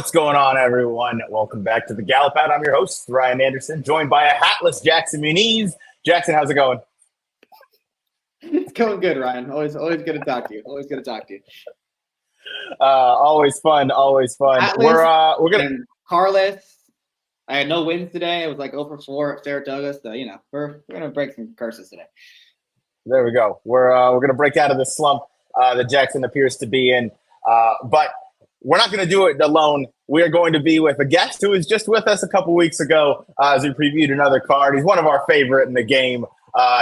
What's going on, everyone? Welcome back to the Gallop Out. I'm your host, Ryan Anderson, joined by a hatless Jackson Muniz. Jackson, how's it going? It's going good, Ryan. Always good to talk to you. Always good to talk to you. Always fun. Hatless, we're gonna carless. I had no wins today. It was like 0 for 4 at Saratoga. So we're gonna break some curses today. There we go. We're gonna break out of the slump that Jackson appears to be in, but we're not going to do it alone. We are going to be with a guest who was just with us a couple weeks ago as we previewed another card. He's one of our favorite in the game.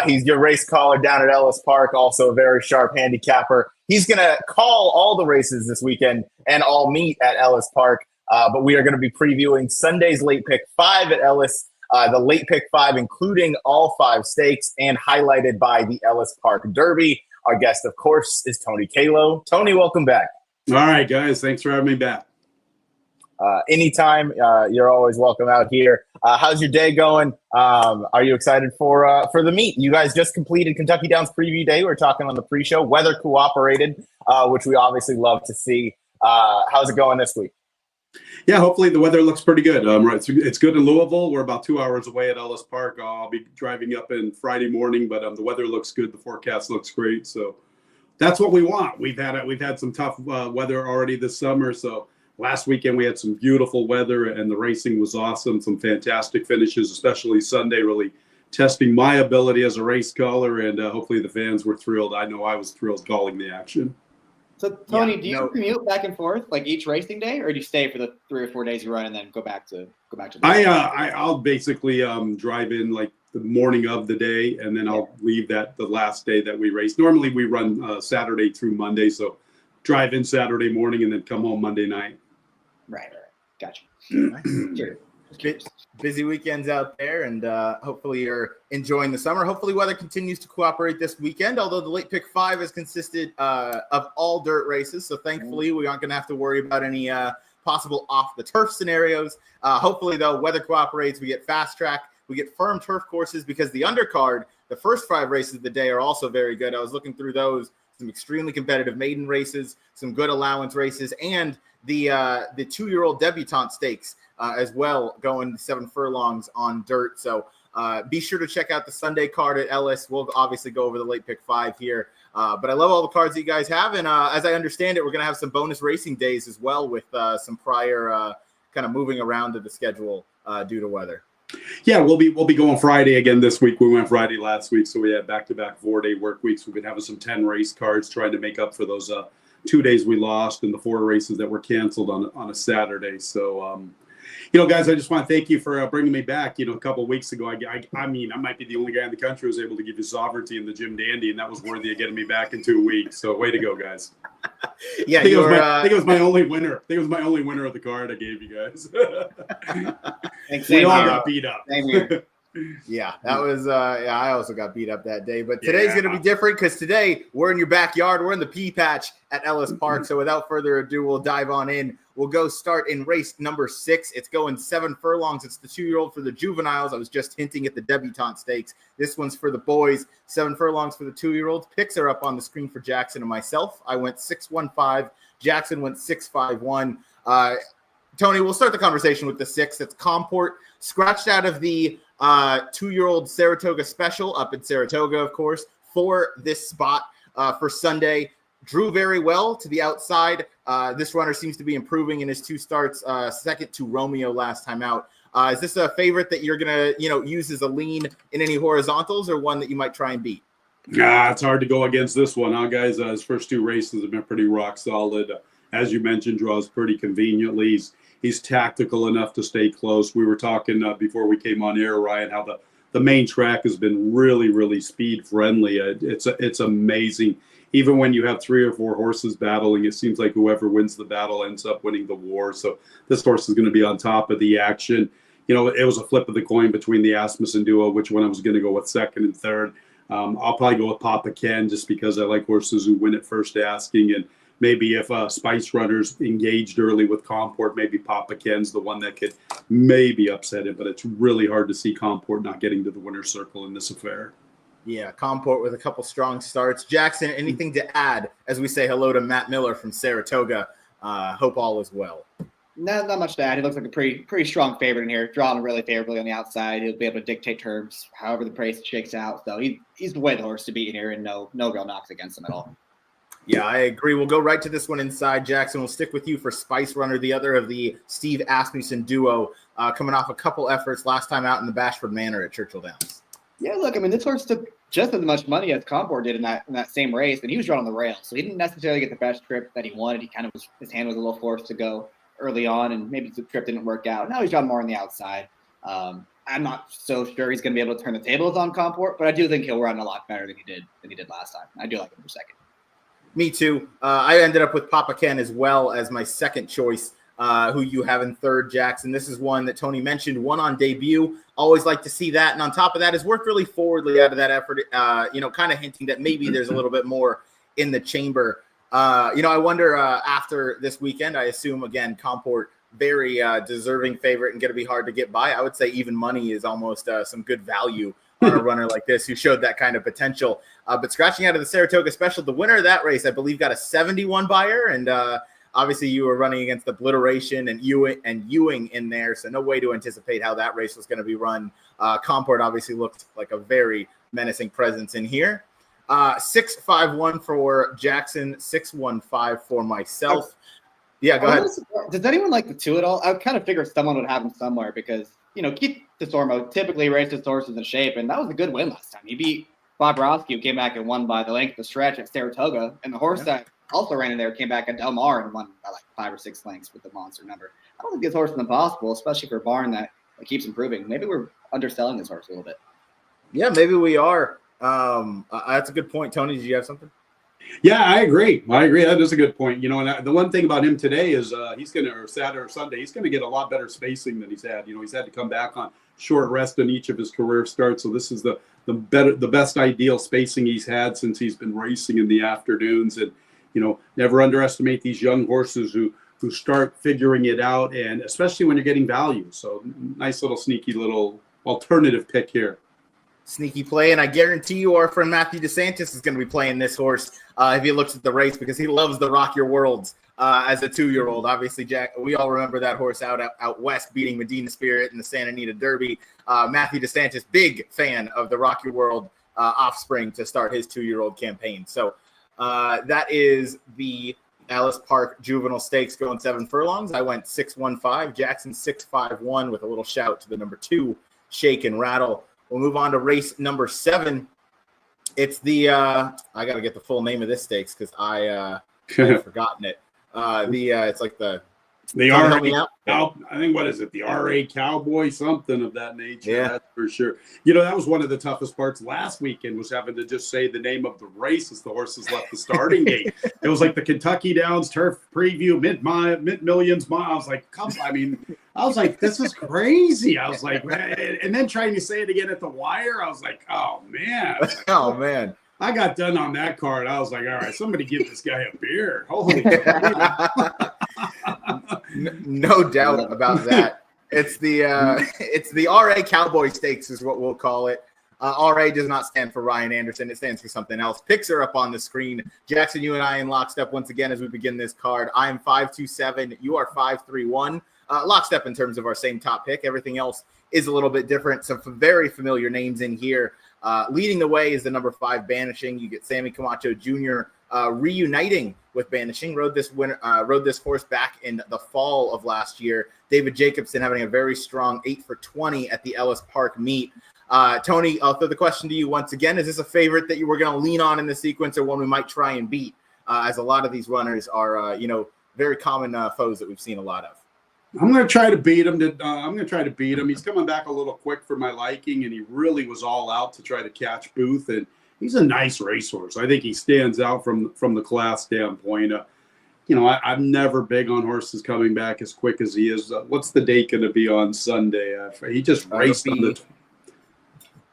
He's your race caller down at Ellis Park, also a very sharp handicapper. He's going to call all the races this weekend and all meet at Ellis Park. But we are going to be previewing Sunday's late pick 5 at Ellis, the late pick 5, including all 5 stakes and highlighted by the Ellis Park Derby. Our guest, of course, is Tony Calo. Tony, welcome back. All right, guys. Thanks for having me back. Anytime. You're always welcome out here. How's your day going? Are you excited for the meet? You guys just completed Kentucky Downs preview day. We were talking on the pre-show. Weather cooperated, which we obviously love to see. How's it going this week? Yeah, hopefully the weather looks pretty good. Right, it's good in Louisville. We're about 2 hours away at Ellis Park. I'll be driving up in Friday morning, but the weather looks good. The forecast looks great. So that's what we want. We've had some tough weather already this summer. So last weekend we had some beautiful weather and the racing was awesome. Some fantastic finishes, especially Sunday, really testing my ability as a race caller. And hopefully the fans were thrilled. I know I was thrilled calling the action. So Tony, do you commute back and forth like each racing day, or do you stay for the 3 or 4 days you run and then go back to? I'll basically drive in like the morning of the day, and then I'll leave the last day that we race. Normally we run Saturday through Monday, so drive in Saturday morning and then come home Monday night. Right. Gotcha. Sure. Busy weekends out there, and hopefully you're enjoying the summer. Hopefully weather continues to cooperate this weekend, although the late pick 5 has consisted of all dirt races, so thankfully we aren't going to have to worry about any possible off the turf scenarios. Hopefully, though, weather cooperates. We get fast track. We get firm turf courses because the undercard, the first 5 races of the day are also very good. I was looking through those, some extremely competitive maiden races, some good allowance races, and the 2-year-old debutante stakes as well, going 7 furlongs on dirt. So be sure to check out the Sunday card at Ellis. We'll obviously go over the late pick 5 here. But I love all the cards that you guys have. And as I understand it, we're going to have some bonus racing days as well with some prior kind of moving around to the schedule due to weather. Yeah, we'll be going Friday again this week. We went Friday last week, so we had back-to-back 4-day work weeks. We've been having some 10 race cards trying to make up for those 2 days we lost and the 4 races that were canceled on a Saturday. So, guys, I just want to thank you for bringing me back. A couple of weeks ago, I might be the only guy in the country who was able to give you sovereignty in the Jim Dandy, and that was worthy of getting me back in 2 weeks. So, way to go, guys. Yeah, I think it was my only winner. I think it was my only winner of the card I gave you guys. We all got beat up. Yeah, that was I also got beat up that day, but today's going to be different because today we're in your backyard. We're in the Pea Patch at Ellis Park. So without further ado, we'll dive on in. We'll go start in race number 6. It's going 7 furlongs. It's the 2-year-old for the juveniles. I was just hinting at the debutante stakes. This one's for the boys. 7 furlongs for the 2-year-olds. Picks are up on the screen for Jackson and myself. I went 6-1-5. Jackson went 6-5-1. Tony, we'll start the conversation with the 6. It's Comport, scratched out of the 2-year-old Saratoga special up in Saratoga, of course, for this spot for Sunday. Drew very well to the outside. This runner seems to be improving in his 2 starts, second to Romeo last time out. Is this a favorite that you're going to, use as a lean in any horizontals, or one that you might try and beat? It's hard to go against this one, huh, guys? His first 2 races have been pretty rock solid. As you mentioned, draws pretty conveniently. He's tactical enough to stay close. We were talking before we came on air, Ryan, how the main track has been really, really speed friendly. It's amazing. Even when you have 3 or 4 horses battling, it seems like whoever wins the battle ends up winning the war. So this horse is going to be on top of the action. It was a flip of the coin between the Asmussen duo, which one I was going to go with second and third. I'll probably go with Papa Ken just because I like horses who win at first asking. And maybe if Spice Runners engaged early with Comport, maybe Papa Ken's the one that could maybe upset it. But it's really hard to see Comport not getting to the winner's circle in this affair. Yeah, Comport with a couple strong starts. Jackson, anything to add as we say hello to Matt Miller from Saratoga? Hope all is well. Not much to add. He looks like a pretty strong favorite in here, drawn really favorably on the outside. He'll be able to dictate terms however the price shakes out. So he's the way the horse to beat in here, and no real knocks against him at all. Yeah, I agree. We'll go right to this one inside. Jackson, we'll stick with you for Spice Runner, the other of the Steve Asmussen duo, coming off a couple efforts last time out in the Bashford Manor at Churchill Downs. Yeah, look, I mean, this horse took just as much money as Comport did in that same race, and he was drawn on the rail, so he didn't necessarily get the best trip that he wanted. He kind of his hand was a little forced to go early on, and maybe the trip didn't work out. Now he's drawn more on the outside. I'm not so sure he's going to be able to turn the tables on Comport, but I do think he'll run a lot better than he did last time. I do like him for second. Me too. I ended up with Papa Ken as well as my second choice, who you have in third, Jackson. This is one that Tony mentioned, one on debut. Always like to see that. And on top of that, has worked really forwardly out of that effort, kind of hinting that maybe there's a little bit more in the chamber. I wonder after this weekend, I assume, again, Comport, very deserving favorite and going to be hard to get by. I would say even money is almost some good value on a runner like this who showed that kind of potential. But scratching out of the Saratoga Special, the winner of that race, I believe, got a 71 buyer. And obviously you were running against Obliteration and Ewing in there. So no way to anticipate how that race was going to be run. Comport obviously looked like a very menacing presence in here. 651 for Jackson, 615 for myself. Yeah, go ahead. Does anyone like the two at all? I kind of figured someone would have him somewhere because, Keith DeSormo typically races horses in shape, and that was a good win last time. He beat Bobrovsky, who came back and won by the length of the stretch at Saratoga, and the horse that also ran in there came back at Del Mar and won by like 5 or 6 lengths with the monster number. I don't think this horse is impossible, especially for a barn that keeps improving. Maybe we're underselling this horse a little bit. Yeah, maybe we are. That's a good point. Tony, did you have something? Yeah, I agree. That is a good point. And the one thing about him today is he's going to, or Saturday or Sunday, he's going to get a lot better spacing than he's had. He's had to come back on short rest in each of his career starts. So this is the best ideal spacing he's had since he's been racing in the afternoons. And, never underestimate these young horses who start figuring it out, and especially when you're getting value. So nice little sneaky little alternative pick here. Sneaky play, and I guarantee you our friend Matthew DeSantis is going to be playing this horse if he looks at the race, because he loves the Rock Your Worlds as a 2-year-old. Obviously, Jack, we all remember that horse out west beating Medina Spirit in the Santa Anita Derby. Matthew DeSantis, big fan of the Rock Your World offspring to start his 2-year-old campaign. So that is the Ellis Park Juvenile Stakes going 7 furlongs. I went 615, Jackson 651 with a little shout to the number 2, Shake and Rattle. We'll move on to race number 7. It's the I got to get the full name of this stakes because I've forgotten it. It's like the RA. I think, what is it? The RA Cowboy, something of that nature. Yeah, that's for sure. That was one of the toughest parts last weekend, was having to just say the name of the race as the horses left the starting gate. It was like the Kentucky Downs Turf Preview, Mid Millions Mile. I was like, this is crazy. I was like, and then trying to say it again at the wire, I was like, oh man. Oh man. I got done on that card. I was like, all right, somebody give this guy a beer. Holy No doubt about that. It's the RA Cowboy Stakes is what we'll call it. RA does not stand for Ryan Anderson. It stands for something else. Picks are up on the screen. Jackson, you and I in lockstep once again as we begin this card. I am 527. You are 531. Lockstep in terms of our same top pick. Everything else is a little bit different. Some very familiar names in here. Leading the way is the number 5 Banishing. You get Sammy Camacho Jr. Reuniting with Banishing. Rode this horse back in the fall of last year. David Jacobson having a very strong 8 for 20 at the Ellis Park meet. Tony, I'll throw the question to you once again. Is this a favorite that you were going to lean on in the sequence, or one we might try and beat? As a lot of these runners are, very common foes that we've seen a lot of. I'm going to try to beat him. He's coming back a little quick for my liking, and he really was all out to try to catch Booth. And he's a nice racehorse. I think he stands out from the class standpoint. I'm never big on horses coming back as quick as he is. What's the date going to be on Sunday? He just raced on the.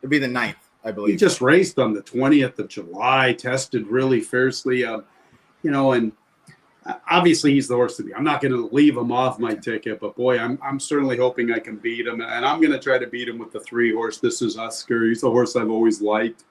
It'll be the 9th, I believe. He just raced on the 20th of July. Tested really fiercely, and. Obviously, he's the horse to be. I'm not going to leave him off my ticket, but boy, I'm certainly hoping I can beat him, and I'm going to try to beat him with the 3 horse. This is Husker. He's a horse I've always liked.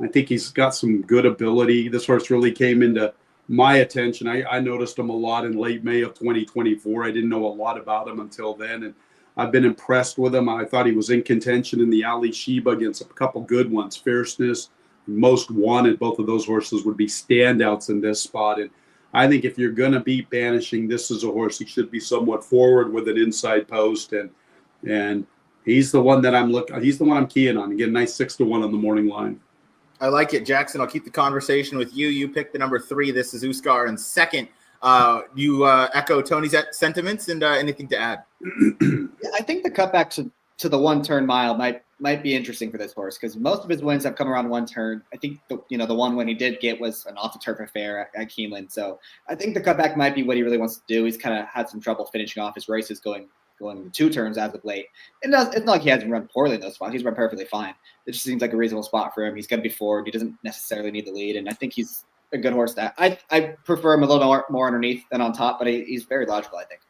I think he's got some good ability. This horse really came into my attention. I noticed him a lot in late May of 2024. I didn't know a lot about him until then, and I've been impressed with him. I thought he was in contention in the Ali Sheba against a couple good ones. Fierceness, Most Wanted, both of those horses would be standouts in this spot. And I think if you're going to beat Banishing, this is a horse he should be somewhat forward with an inside post, and he's the one that he's the one I'm keying on. Again, nice 6-1 on the morning line. I like it, Jackson. I'll keep the conversation with you. You picked the number 3. This is Uskar in second. You echo Tony's sentiments, and anything to add? I think the cutback to the 1-turn mile might be interesting for this horse, because most of his wins have come around 1 turn. I think the one win he did get was an off the turf affair at Keeneland. So I think the cutback might be what he really wants to do. He's kind of had some trouble finishing off his races going 2 turns as of late. It's not like he hasn't run poorly in those spots. He's run perfectly fine. It just seems like a reasonable spot for him. He's going to be forward. He doesn't necessarily need the lead, and I think he's a good horse. That I prefer him a little more underneath than on top, but he's very logical, I think.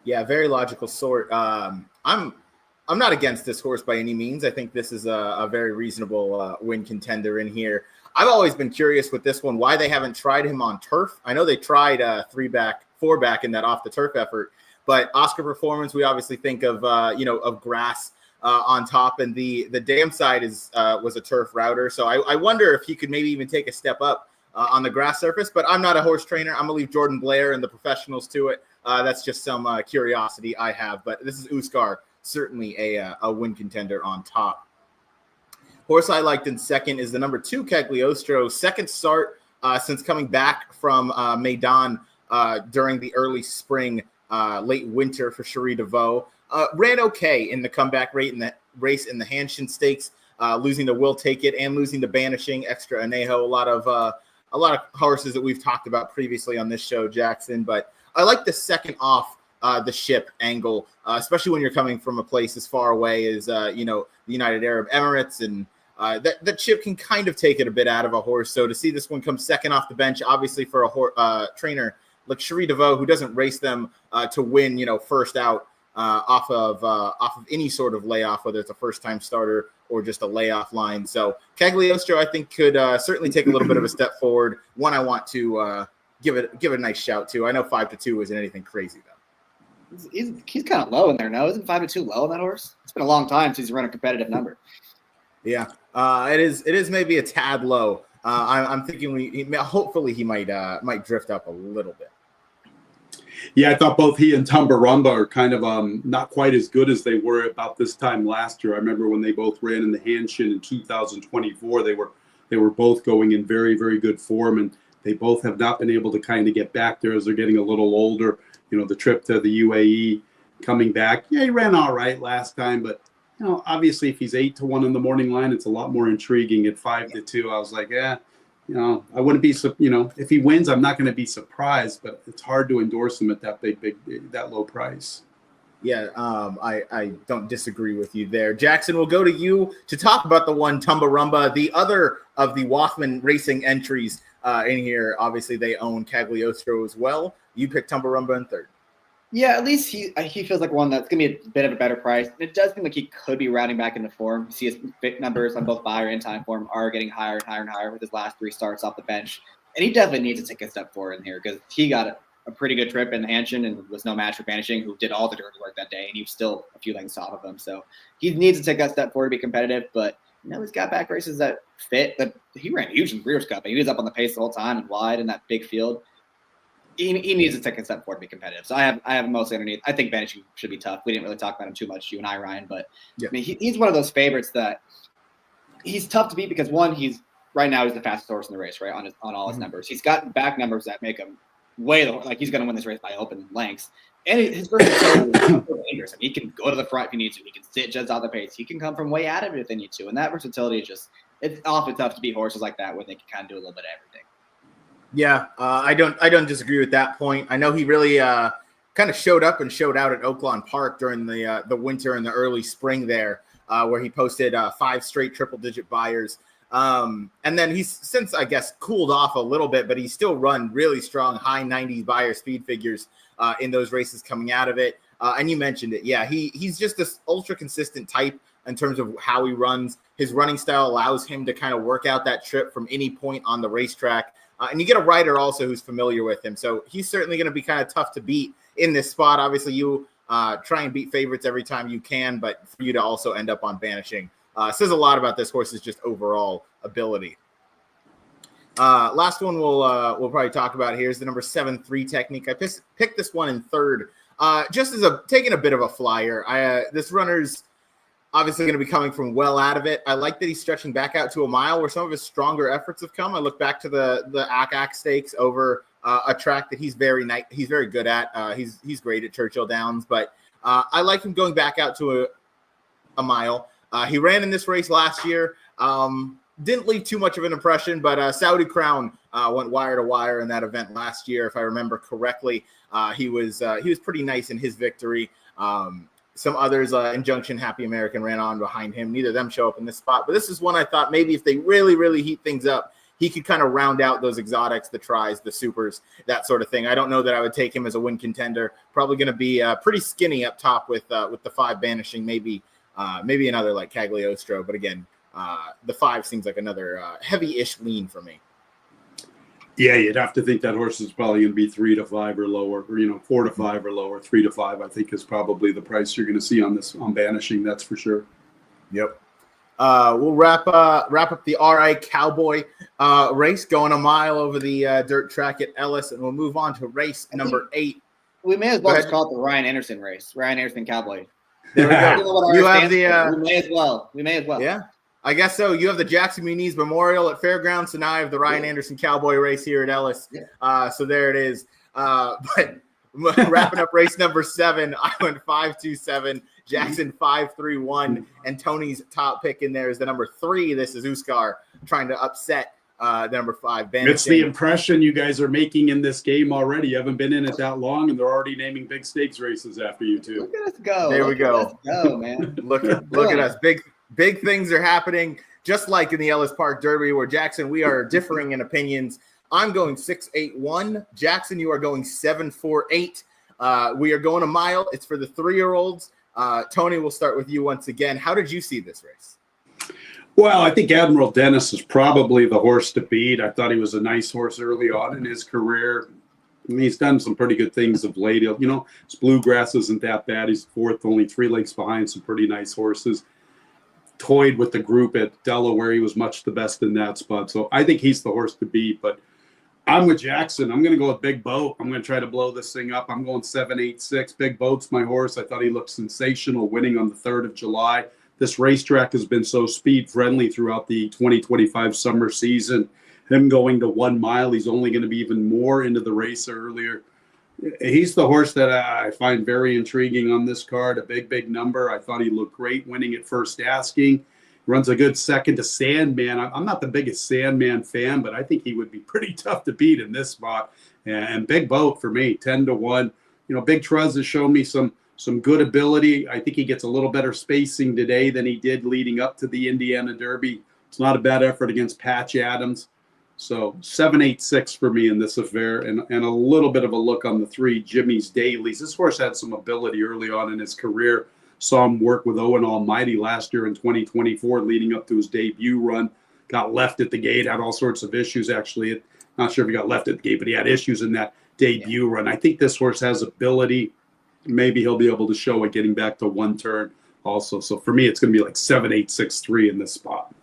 Yeah, very logical sort. I'm not against this horse by any means. I think this is a very reasonable win contender in here. I've always been curious with this one why they haven't tried him on turf. I know they tried 3-back, 4-back in that off the turf effort, but Oscar Performance, we obviously think of of grass on top, and the dam side was a turf router. So I wonder if he could maybe even take a step up on the grass surface. But I'm not a horse trainer. I'm gonna leave Jordan Blair and the professionals to it. That's just some curiosity I have. But this is Uskar, certainly a win contender on top. Horse I liked in second is the number 2 Cagliostro. Second start since coming back from Maidan during the early spring, late winter for Cherie DeVoe. Ran okay in the comeback rate in the race in the Hanshin Stakes, losing to Will Take It and losing to Banishing, Extra Anejo. A lot of horses that we've talked about previously on this show, Jackson. But I like the second off the ship angle, especially when you're coming from a place as far away as the United Arab Emirates, and that ship can kind of take it a bit out of a horse. So to see this one come second off the bench, obviously for a trainer like Cherie DeVoe, who doesn't race them to win, first out off of any sort of layoff, whether it's a first-time starter or just a layoff line. So Cagliostro, I think, could certainly take a little bit of a step forward. One I want to give it a nice shout to. I know 5-2 isn't anything crazy though. He's kind of low in there. No, isn't 5-2 low on that horse? It's been a long time since he's run a competitive number. Yeah, it is maybe a tad low. I'm thinking hopefully he might drift up a little bit. Yeah, I thought both he and Tumbarumba are kind of not quite as good as they were about this time last year. I remember when they both ran in the Hanshin in 2024, they were both going in very, very good form, and they both have not been able to kind of get back there as they're getting a little older. The trip to the UAE, coming back, yeah, he ran all right last time, but obviously if he's 8-1 on the morning line, it's a lot more intriguing. At 5-2, I was like, I wouldn't be, if he wins, I'm not going to be surprised, but it's hard to endorse him at that low price. Yeah, I don't disagree with you there. Jackson, we'll go to you to talk about the one Tumbarumba, the other of the Wathman Racing entries in here. Obviously, they own Cagliostro as well. You picked Tumbarumba in third. Yeah, at least he feels like one that's going to be a bit of a better price. And it does seem like he could be rounding back into form. You see his fit numbers on both Beyer and Time Form are getting higher and higher and higher with his last 3 starts off the bench. And he definitely needs to take a step forward in here, because he got a pretty good trip in the Hanshin and was no match for Banishing, who did all the dirty work that day, and he was still a few lengths off of him. So he needs to take that step forward to be competitive. But he's got back races that fit. That he ran huge in Breeders' Cup. He was up on the pace the whole time and wide in that big field. He needs to take a step forward to be competitive. So I have him mostly underneath. I think Banishing should be tough. We didn't really talk about him too much, you and I, Ryan, but yeah. I mean, he's one of those favorites that he's tough to beat because, one, he's the fastest horse in the race, right, on all his numbers. He's got back numbers that make him he's going to win this race by open lengths. And his versatility is so dangerous. I mean, he can go to the front if he needs to. He can sit just out the pace. He can come from way out of it if they need to. And that versatility is it's often tough to beat horses like that when they can kind of do a little bit of everything. Yeah, I don't disagree with that point. I know he really kind of showed up and showed out at Oaklawn Park during the winter and the early spring there, where he posted 5 straight triple-digit buyers. And then he's since, I guess, cooled off a little bit, but he's still run really strong high 90s buyer speed figures in those races coming out of it. And you mentioned it. Yeah, he's just this ultra consistent type in terms of how he runs. His running style allows him to kind of work out that trip from any point on the racetrack. And you get a rider also who's familiar with him. So he's certainly going to be kind of tough to beat in this spot. Obviously, you try and beat favorites every time you can, but for you to also end up on banishing says a lot about this horse's just overall ability. Last one we'll probably talk about here is the number 7 3 Technique. I picked this one in third, just as taking a bit of a flyer. This runner's obviously going to be coming from well out of it. I like that he's stretching back out to a mile where some of his stronger efforts have come. I look back to the Ack Stakes over a track that he's very good at. He's great at Churchill Downs, but I like him going back out to a mile. He ran in this race last year. Didn't leave too much of an impression, but Saudi Crown went wire to wire in that event last year, if I remember correctly. He was pretty nice in his victory. Some others, Injunction, Happy American, ran on behind him. Neither of them show up in this spot, but this is one I thought maybe if they really, really heat things up, he could kind of round out those exotics, the tries, the supers, that sort of thing. I don't know that I would take him as a win contender. Probably going to be pretty skinny up top with the 5 banishing, maybe another like Cagliostro, but again, the 5 seems like another heavy-ish lean for me. Yeah, you'd have to think that horse is probably going to be 3 to 5 or lower, or 4 to 5 or lower. 3 to 5, I think, is probably the price you're going to see on banishing. That's for sure. Yep. We'll wrap up the RI Cowboy race, going a mile over the dirt track at Ellis, and we'll move on to race number 8. We may as well just call it the Ryan Anderson race. Ryan Anderson Cowboy. There we go. You have we may as well. Yeah. I guess so. You have the Jackson Muniz Memorial at Fairgrounds, and now I have the Ryan Anderson Cowboy race here at Ellis. Yeah. So there it is. But wrapping up race number 7, I went 5-2-7, Jackson 5-3-1, and Tony's top pick in there is the number 3. This is Uskar trying to upset the number 5. Banishing. It's the impression you guys are making in this game already. You haven't been in it that long, and they're already naming big stakes races after you two. Look at us go. There we go. Let's go, man. Look at us. Big things are happening, just like in the Ellis Park Derby, where Jackson, we are differing in opinions. I'm going 6-8-1. Jackson, you are going 7-4-8. We are going a mile. It's for the 3-year-olds. Tony, we'll start with you once again. How did you see this race? Well, I think Admiral Dennis is probably the horse to beat. I thought he was a nice horse early on in his career. I mean, he's done some pretty good things of late. His Bluegrass isn't that bad. He's 4th, only 3 lengths behind some pretty nice horses. Toyed with the group at Delaware. He was much the best in that spot. So I think he's the horse to beat. But I'm with Jackson. I'm going to go with Big Boat. I'm going to try to blow this thing up. I'm going 7-8-6. Big Boat's my horse. I thought he looked sensational winning on the 3rd of July. This racetrack has been so speed-friendly throughout the 2025 summer season. Him going to 1 mile, he's only going to be even more into the race earlier. He's the horse that I find very intriguing on this card, a big number. I thought he looked great winning at First Asking. Runs a good second to Sandman. I'm not the biggest Sandman fan, but I think he would be pretty tough to beat in this spot. And Big Boat for me, 10-1. Big Truz has shown me some good ability. I think he gets a little better spacing today than he did leading up to the Indiana Derby. It's not a bad effort against Patch Adams. So 7-8-6 for me in this affair, and a little bit of a look on the 3 Jimmy's Dailies. This horse had some ability early on in his career. Saw him work with Owen Almighty last year in 2024, leading up to his debut run. Got left at the gate, had all sorts of issues actually. Not sure if he got left at the gate, but he had issues in that debut run. I think this horse has ability. Maybe he'll be able to show it getting back to 1 turn also. So for me, it's going to be like 7-8-6-3 in this spot.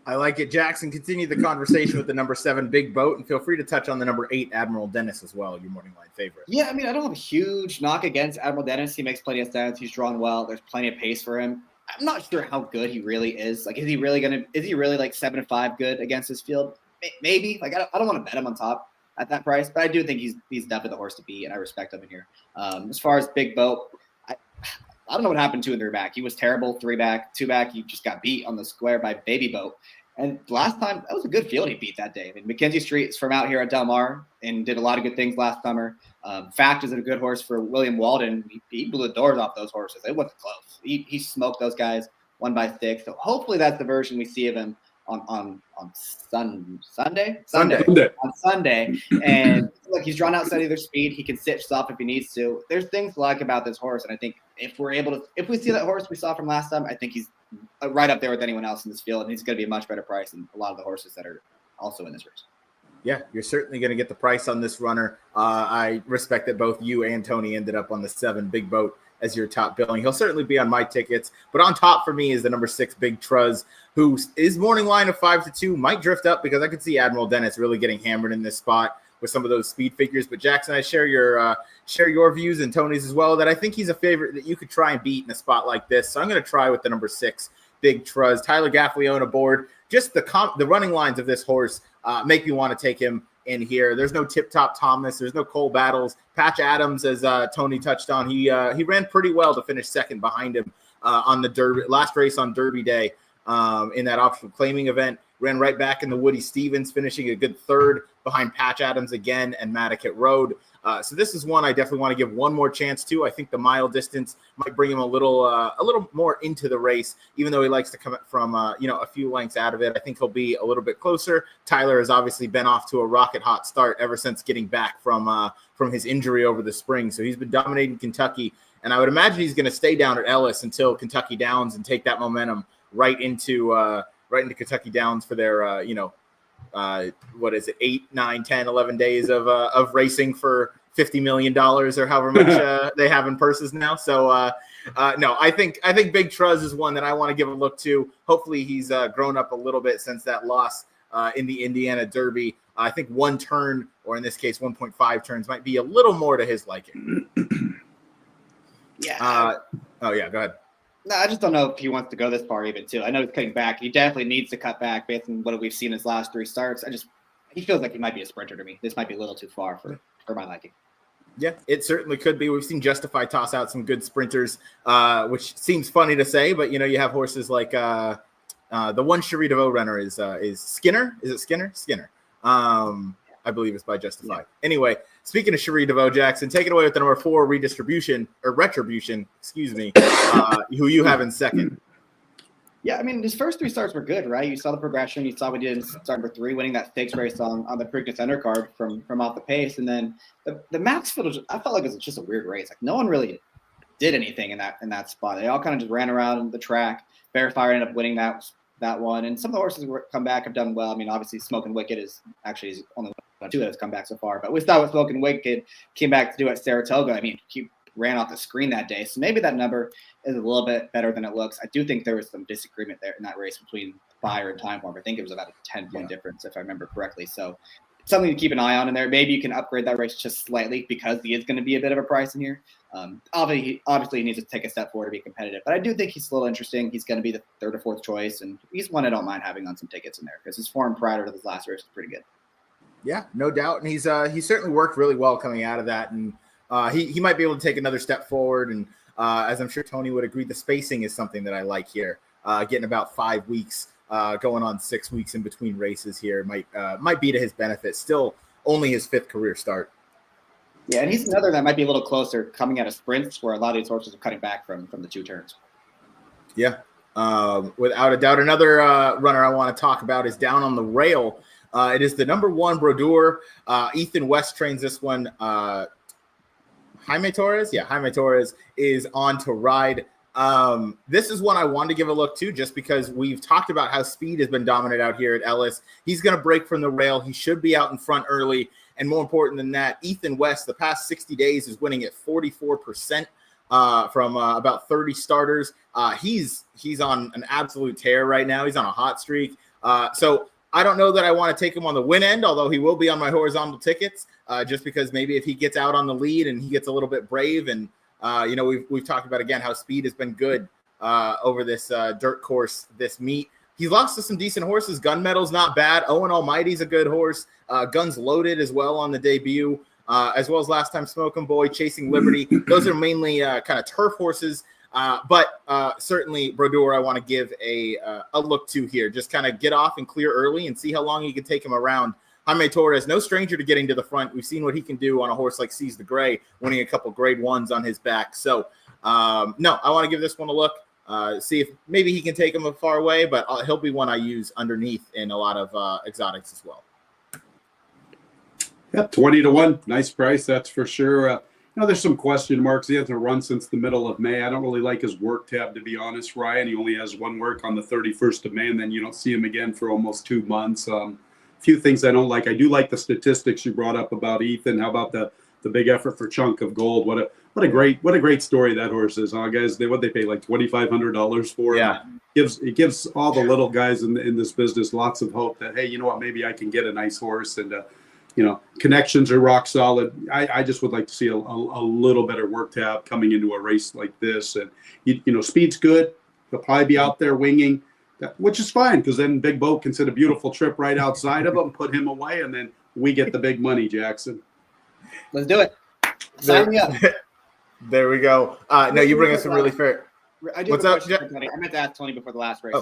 I like it. Jackson, continue the conversation with the number 7 Big Boat, and feel free to touch on the number 8 Admiral Dennis as well, your morning line favorite. Yeah, I mean, I don't have a huge knock against Admiral Dennis. He makes plenty of sense. He's drawn well. There's plenty of pace for him. I'm not sure how good he really is. Like, is he really like 7-5 good against his field? Maybe. Like, I don't want to bet him on top at that price, but I do think he's definitely the horse to beat, and I respect him in here. As far as Big Boat, I don't know what happened 2 and 3 back. He was terrible 3 back, 2 back. He just got beat on the square by Baby Boat. And last time, that was a good field he beat that day. I mean, Mackenzie Street is from out here at Del Mar and did a lot of good things last summer. Fact is a good horse for William Walden. He blew the doors off those horses. It wasn't close. He smoked those guys 1 by 6. So hopefully that's the version we see of him on Sunday. On Sunday. And look, he's drawn out steady their speed. He can sit off if he needs to. There's things to like about this horse. And I think if we see that horse we saw from last time, I think he's right up there with anyone else in this field, and he's going to be a much better price than a lot of the horses that are also in this race. Yeah, you're certainly going to get the price on this runner. I respect that both you and Tony ended up on the 7 Big Boat as your top billing. He'll certainly be on my tickets, but on top for me is the number 6 Big Truz, who is morning line of 5-2, might drift up because I could see Admiral Dennis really getting hammered in this spot with some of those speed figures. But Jackson, I share your views and Tony's as well, that I think he's a favorite that you could try and beat in a spot like this. So I'm going to try with the number 6 Big Truz. Tyler Gaffalione aboard. Just the running lines of this horse make me want to take him in here. There's no Tip Top Thomas. There's no Cole Battles. Patch Adams, as Tony touched on, he ran pretty well to finish second behind him on the Derby last race on Derby Day in that optional claiming event. Ran right back in the Woody Stevens, finishing a good third behind Patch Adams again and Matticat Road. So this is one I definitely want to give one more chance to. I think the mile distance might bring him a little more into the race, even though he likes to come from a few lengths out of it. I think he'll be a little bit closer. Tyler has obviously been off to a rocket hot start ever since getting back from his injury over the spring. So he's been dominating Kentucky, and I would imagine he's going to stay down at Ellis until Kentucky Downs and take that momentum right into Kentucky Downs for their 8, 9, 10, 11 days of racing for $50 million or however much they have in purses now. So no, I think Big Truz is one that I want to give a look to. Hopefully he's grown up a little bit since that loss in the Indiana Derby. I think 1 turn, or in this case 1.5 turns, might be a little more to his liking. Yeah. Go ahead. No, I just don't know if he wants to go this far even too. I know he's cutting back. He definitely needs to cut back based on what we've seen in his last 3 starts. He feels like he might be a sprinter to me. This might be a little too far for my liking. Yeah, it certainly could be. We've seen Justify toss out some good sprinters, which seems funny to say, but you have horses like the one Cherie DeVoe runner is Skinner. Is it Skinner? Skinner. I believe it's by Justify. Yeah. Anyway, speaking of Cherie DeVoe, Jackson, take it away with the number 4 Retribution, excuse me, who you have in second. Yeah, I mean, his first 3 starts were good, right? You saw the progression. You saw what he did in start number 3, winning that stakes race on the Preakness undercard from off the pace. And then the Maxfield, I felt like it was just a weird race. Like no one really did anything in that spot. They all kind of just ran around the track. Bear Fire ended up winning that one. And some of the horses who come back have done well. I mean, obviously Smokin' Wicked is only 2 that has come back so far. But we saw what Smokin' Wicked came back to do at Saratoga. I mean, he ran off the screen that day. So maybe that number is a little bit better than it looks. I do think there was some disagreement there in that race between Fire and Time Warp. I think it was about a 10-point difference, if I remember correctly. So something to keep an eye on in there. Maybe you can upgrade that race just slightly because he is going to be a bit of a price in here. Obviously, he needs to take a step forward to be competitive. But I do think he's a little interesting. He's going to be the 3rd or 4th choice. And he's one I don't mind having on some tickets in there because his form prior to this last race is pretty good. Yeah, no doubt. And he's certainly worked really well coming out of that. And he might be able to take another step forward. And as I'm sure Tony would agree, the spacing is something that I like here. Getting about 5 weeks, going on 6 weeks in between races here might be to his benefit. Still only his 5th career start. Yeah, and he's another that might be a little closer coming out of sprints where a lot of these horses are cutting back from the 2 turns. Yeah. Without a doubt. Another runner I want to talk about is down on the rail. It is the number 1 Brodeur. Ethan West trains this one. Jaime Torres is on to ride. This is one I wanted to give a look to just because we've talked about how speed has been dominant out here at Ellis. He's going to break from the rail. He should be out in front early. And more important than that, Ethan West, the past 60 days is winning at 44% from about 30 starters. He's on an absolute tear right now. He's on a hot streak. So I don't know that I want to take him on the win end, although he will be on my horizontal tickets, just because maybe if he gets out on the lead and he gets a little bit brave and, we've talked about, again, how speed has been good over this dirt course, this meet. He's lost to some decent horses. Gunmetal's not bad. Owen Almighty's a good horse. Guns Loaded as well on the debut, as well as last time Smokin' Boy, Chasing Liberty. Those are mainly kind of turf horses. But certainly Brodeur I want to give a look to here. Just kind of get off and clear early and see how long you can take him around. Jaime Torres, no stranger to getting to the front. We've seen what he can do on a horse like Seize the Gray, winning a couple grade 1s on his back. So, no, I want to give this one a look, see if maybe he can take him far away, but he'll be one I use underneath in a lot of exotics as well. Yep, 20-1. Nice price, that's for sure. There's some question marks. He hasn't run since the middle of May. I don't really like his work tab, to be honest, Ryan. He only has 1 work on the 31st of May, and then you don't see him again for almost 2 months. few things I don't like. I do like the statistics you brought up about Ethan. How about the big effort for Chunk of Gold? What a great story that horse is, huh, guys? They pay like $2,500 for it. Yeah. It gives all the little guys in this business lots of hope that, hey, you know what, maybe I can get a nice horse, and connections are rock solid. I just would like to see a little better work tab coming into a race like this, and speed's good. They'll probably be out there winging, which is fine, because then Big Boat can sit a beautiful trip right outside of him, put him away, and then we get the big money, Jackson. Let's do it. Sign me up. There we go. No, you bring us some really fair. What's up, Tony? I meant to ask Tony before the last race.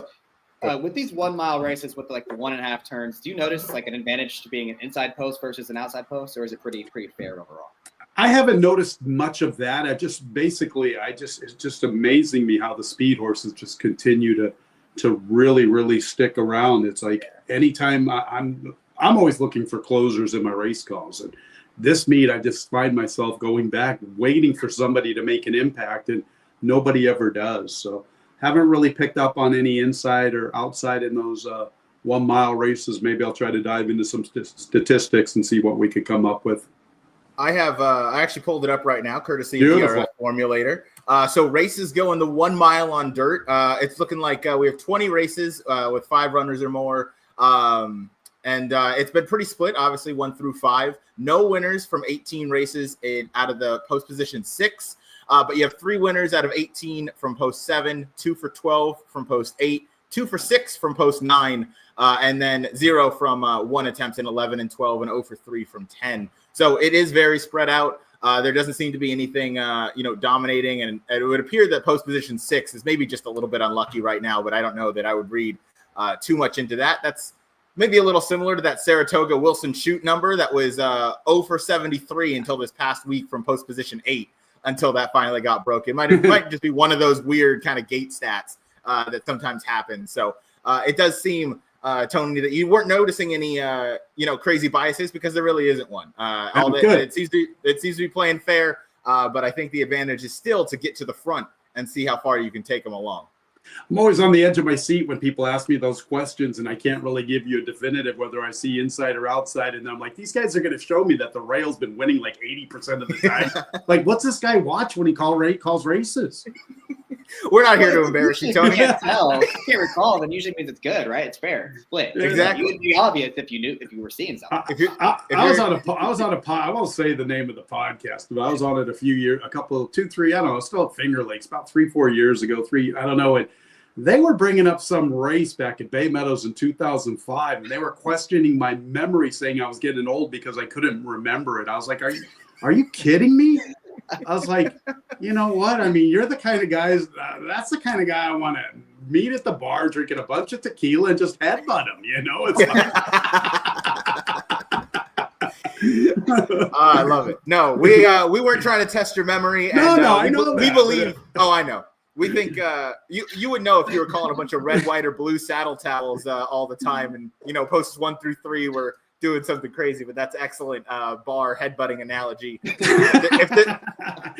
With these 1 mile races with like the 1.5 turns, do you notice like an advantage to being an inside post versus an outside post, or is it pretty fair overall? I haven't noticed much of that. It's just amazing me how the speed horses just continue to really, really stick around. It's like anytime I'm always looking for closers in my race calls, and this meet I just find myself going back waiting for somebody to make an impact, and nobody ever does. So haven't really picked up on any inside or outside in those 1 mile races. Maybe I'll try to dive into some statistics and see what we could come up with. I have I actually pulled it up right now, courtesy of the Formulator. So races go in the 1 mile on dirt. It's looking like we have 20 races with 5 runners or more. And it's been pretty split, obviously 1 through 5. No winners from 18 races out of the post position 6. But you have 3 winners out of 18 from post 7, 2 for 12 from post 8, 2 for 6 from post 9, and then 0 from 1 attempt in 11 and 12, and 0 for 3 from 10. So it is very spread out. There doesn't seem to be anything, dominating, and it would appear that post position 6 is maybe just a little bit unlucky right now, but I don't know that I would read too much into that. That's maybe a little similar to that Saratoga Wilson shoot number that was 0 for 73 until this past week from post position 8, until that finally got broken. It might just be one of those weird kind of gate stats that sometimes happen. So it does seem, Tony, that you weren't noticing any, crazy biases, because there really isn't one. It seems to be playing fair, but I think the advantage is still to get to the front and see how far you can take them along. I'm always on the edge of my seat when people ask me those questions, and I can't really give you a definitive whether I see inside or outside. And I'm like, these guys are going to show me that the rail's been winning like 80% of the time. Like, what's this guy watch when he calls races? We're not here to embarrass you, Tony. I can't tell. I can't recall. Then usually means it's good, right? It's fair. Split. Exactly. It would be obvious if you were seeing something. I was on a I won't say the name of the podcast, but I was on it still at Finger Lakes about 3-4 years ago. I don't know. And they were bringing up some race back at Bay Meadows in 2005, and they were questioning my memory, saying I was getting old because I couldn't remember it. I was like, are you kidding me? I was like, you know what? I mean, you're the kind of guys, that's the kind of guy I want to meet at the bar, drinking a bunch of tequila and just headbutt him, It's like... I love it. No, we weren't trying to test your memory. And, I know we believe. Oh, I know. We think you would know if you were calling a bunch of red, white, or blue saddle towels all the time, and posts 1 through 3 were doing something crazy. But that's excellent bar headbutting analogy.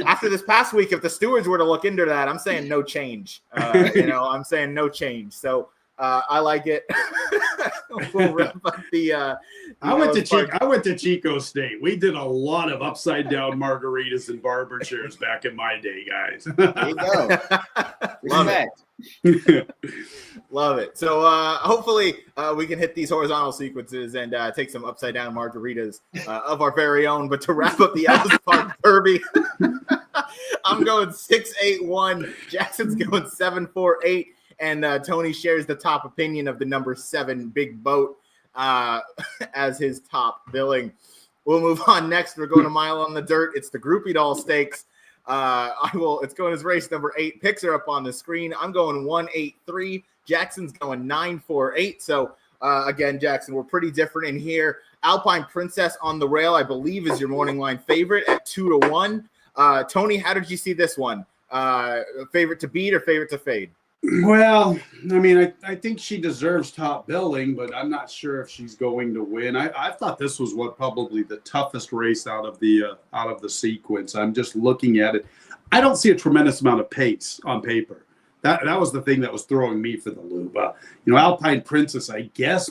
After this past week, if the stewards were to look into that, I'm saying no change. I'm saying no change. So I like it. We'll wrap up the. I went to Chico State. We did a lot of upside down margaritas and barber chairs back in my day, guys. There you go. Love it. Love it. So hopefully we can hit these horizontal sequences and take some upside down margaritas of our very own. But to wrap up the Ellis Park Derby, I'm going 6-8-1. Jackson's going 7-4-8. And Tony shares the top opinion of the number 7 Big Boat as his top billing. We'll move on next. We're going a mile on the dirt. It's the Groupie Doll Stakes. It's going as race number 8. Picks are up on the screen. I'm going 1-8-3. Jackson's going 9-4-8. So again, Jackson, we're pretty different in here. Alpine Princess on the rail, I believe, is your morning line favorite at 2-1. Tony, how did you see this one? Favorite to beat or favorite to fade? Well, I mean, I think she deserves top billing, but I'm not sure if she's going to win. I thought this was probably the toughest race out of the sequence. I'm just looking at it. I don't see a tremendous amount of pace on paper. That was the thing that was throwing me for the loop. Alpine Princess, I guess,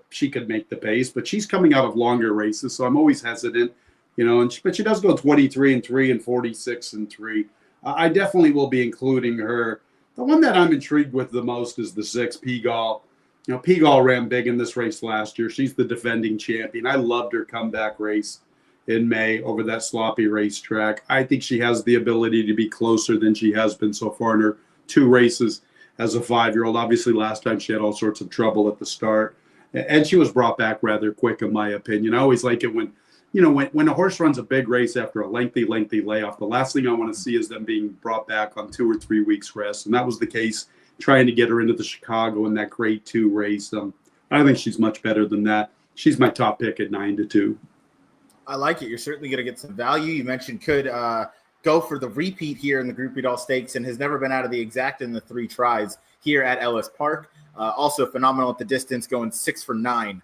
she could make the pace, but she's coming out of longer races, so I'm always hesitant. But she does go 23-3 and 46-3. I definitely will be including her. The one that I'm intrigued with the most is the 6 Peagull. Peagull ran big in this race last year. She's the defending champion. I loved her comeback race in May over that sloppy racetrack. I think she has the ability to be closer than she has been so far in her 2 races as a 5-year-old. Obviously, last time she had all sorts of trouble at the start, and she was brought back rather quick, in my opinion. I always like it when a horse runs a big race after a lengthy layoff. The last thing I want to see is them being brought back on 2 or 3 weeks rest, and that was the case trying to get her into the Chicago in that Grade 2 race. I think she's much better than that. She's my top pick at 9-2. I like it. You're certainly going to get some value. You mentioned could go for the repeat here in the Groupie Doll Stakes and has never been out of the exact in the 3 tries here at Ellis Park. Also phenomenal at the distance, going 6 for 9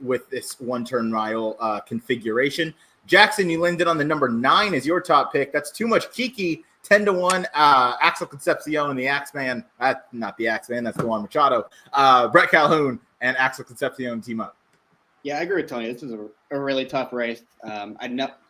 with this 1-turn mile configuration. Jackson, you landed on the number 9 as your top pick. That's too much Kiki, 10-1. Axel Concepcion and the Axeman. Not the Axeman, that's Juan Machado. Brett Calhoun and Axel Concepcion team up. Yeah, I agree with Tony. This is a really tough race. I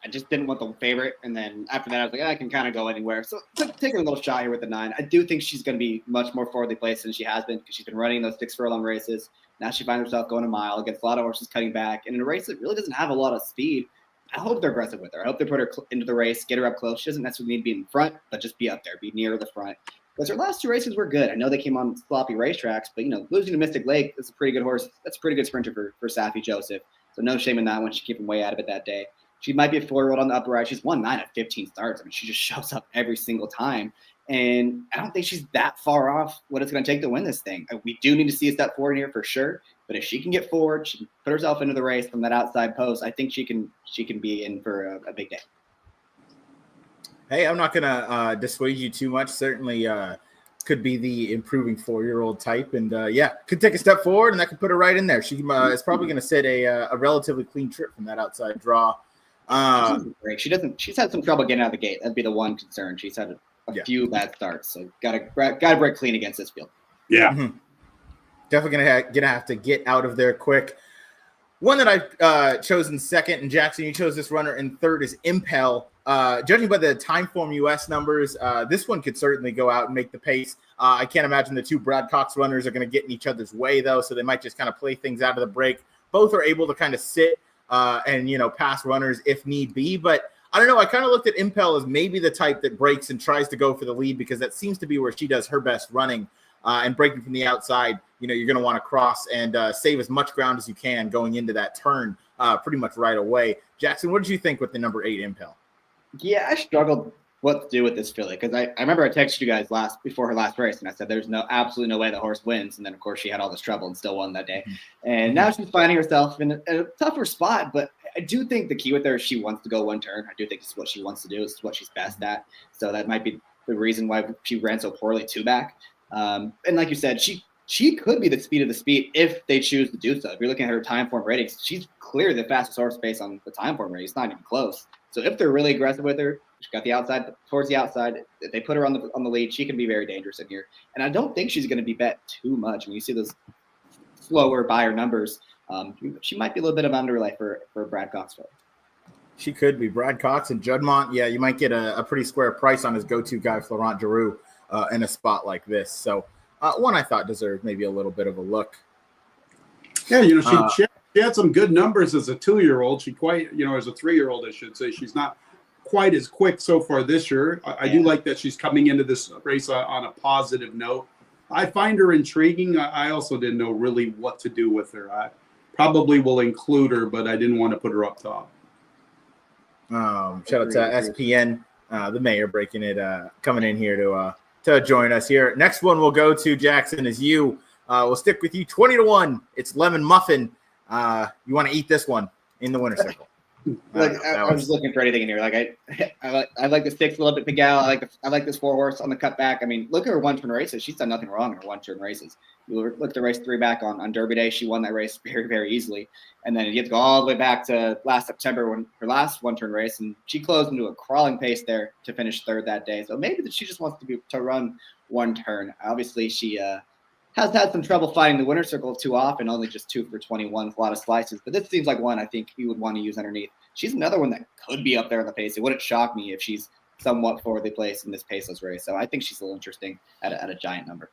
just didn't want the favorite, and then after that, I was like, I can kind of go anywhere. So taking a little shot here with the 9. I do think she's going to be much more forwardly placed than she has been because she's been running those 6 furlong races. Now she finds herself going a mile against a lot of horses cutting back, and in a race that really doesn't have a lot of speed. I hope they're aggressive with her. I hope they put her into the race, get her up close. She doesn't necessarily need to be in front, but just be up there, be near the front. Because her last 2 races were good. I know they came on sloppy racetracks, but losing to Mystic Lake, that's a pretty good horse. That's a pretty good sprinter for Safi Joseph. So no shame in that one. She kept him way out of it that day. She might be a 4-year-old on the upper right. She's won 9 at 15 starts. I mean, she just shows up every single time. And I don't think she's that far off what it's going to take to win this thing. We do need to see a step forward here for sure. But if she can get forward, she can put herself into the race from that outside post. I think she can be in for a big day. Hey, I'm not going to dissuade you too much. Certainly could be the improving 4-year-old type. And, could take a step forward, and that could put her right in there. She is probably going to sit a relatively clean trip from that outside draw. She's had some trouble getting out of the gate. That'd be the one concern. She's had a few bad starts. So gotta break clean against this field. Yeah. Mm-hmm. Definitely gonna have to get out of there quick. One that I've chosen second, and Jackson, you chose this runner in third, is Impel. Judging by the Timeform US numbers, this one could certainly go out and make the pace. I can't imagine the 2 Brad Cox runners are going to get in each other's way, though, so they might just kind of play things out of the break. Both are able to kind of sit and pass runners if need be. But I don't know. I kind of looked at Impel as maybe the type that breaks and tries to go for the lead because that seems to be where she does her best running. And breaking from the outside, you're going to want to cross and save as much ground as you can going into that turn pretty much right away. Jackson, what did you think with the number 8 Impel? Yeah, I struggled what to do with this filly because I remember I texted you guys before her last race, and I said there's absolutely no way the horse wins. And then, of course, she had all this trouble and still won that day. And now she's finding herself in a tougher spot. But I do think the key with her is she wants to go 1 turn. I do think this is what she wants to do. This is what she's best at. So that might be the reason why she ran so poorly 2 back. And like you said, she could be the speed of the speed if they choose to do so. If you're looking at her Timeform ratings, she's clearly the fastest horse based on the Timeform rating. It's not even close. So if they're really aggressive with her, she's got the outside towards the outside. If they put her on the lead, she can be very dangerous in here. And I don't think she's going to be bet too much. When you see those slower buyer numbers, she might be a little bit of underlay for Brad Cox. She could be. Brad Cox and Judmont, you might get a pretty square price on his go-to guy, Florent Giroux, in a spot like this. So one I thought deserved maybe a little bit of a look. Yeah, she had some good numbers as a 2-year-old. She quite, as a 3-year-old, I should say, she's not quite as quick so far this year. I do like that she's coming into this race on a positive note. I find her intriguing. I also didn't know really what to do with her. I probably will include her, but I didn't want to put her up top. Shout out to SPN, the mayor, breaking it, coming in here to join us here. Next one we'll go to, Jackson, is you. We'll stick with you. 20-1. It's Lemon Muffin. You want to eat this one in the winner circle. I was looking for anything in here. Like I like the 6 a little bit, Miguel. I like this 4 horse on the cutback. I mean, look at her 1-turn races. She's done nothing wrong in her 1-turn races. You look at the race 3 back on Derby Day. She won that race very, very easily. And then you have to go all the way back to last September when her last 1-turn race, and she closed into a crawling pace there to finish 3rd that day. So maybe that she just wants to run 1 turn. Obviously, she has had some trouble finding the winner's circle too often, only just 2 for 21 with a lot of slices. But this seems like one I think you would want to use underneath. She's another one that could be up there in the pace. It wouldn't shock me if she's somewhat forwardly placed in this paceless race. So I think she's a little interesting at a giant number.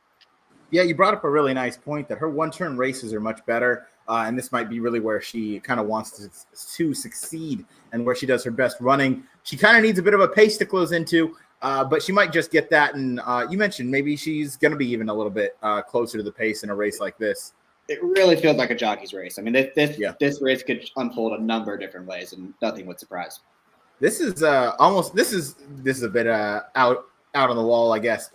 Yeah, you brought up a really nice point that her 1-turn races are much better. And this might be really where she kind of wants to succeed and where she does her best running. She kind of needs a bit of a pace to close into. But she might just get that. And you mentioned maybe she's going to be even a little bit closer to the pace in a race like this. It really feels like a jockey's race. I mean, this race could unfold a number of different ways, and nothing would surprise. This is this is a bit out on the wall, I guess.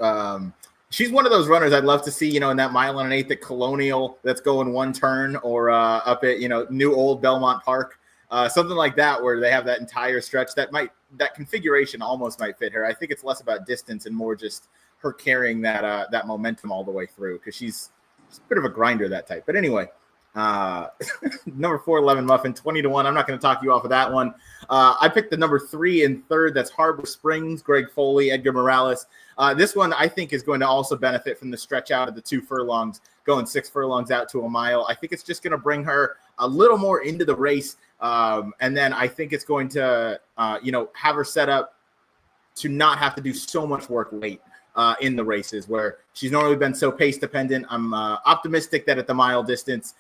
She's one of those runners I'd love to see, in that 1.125 at Colonial that's going 1 turn, or up at New Old Belmont Park, something like that, where they have that entire stretch that configuration almost might fit her. I think it's less about distance and more just her carrying that momentum all the way through, because she's a bit of a grinder, that type. But anyway, number 411 Muffin, 20-1. I'm not going to talk you off of that one. I picked the number 3 and 3rd. That's Harbor Springs, Greg Foley, Edgar Morales. This one I think is going to also benefit from the stretch out of the 2 furlongs, going 6 furlongs out to a mile. I think it's just going to bring her a little more into the race. And then I think it's going to, have her set up to not have to do so much work late in the races, where she's normally been so pace dependent. I'm optimistic that at the mile distance,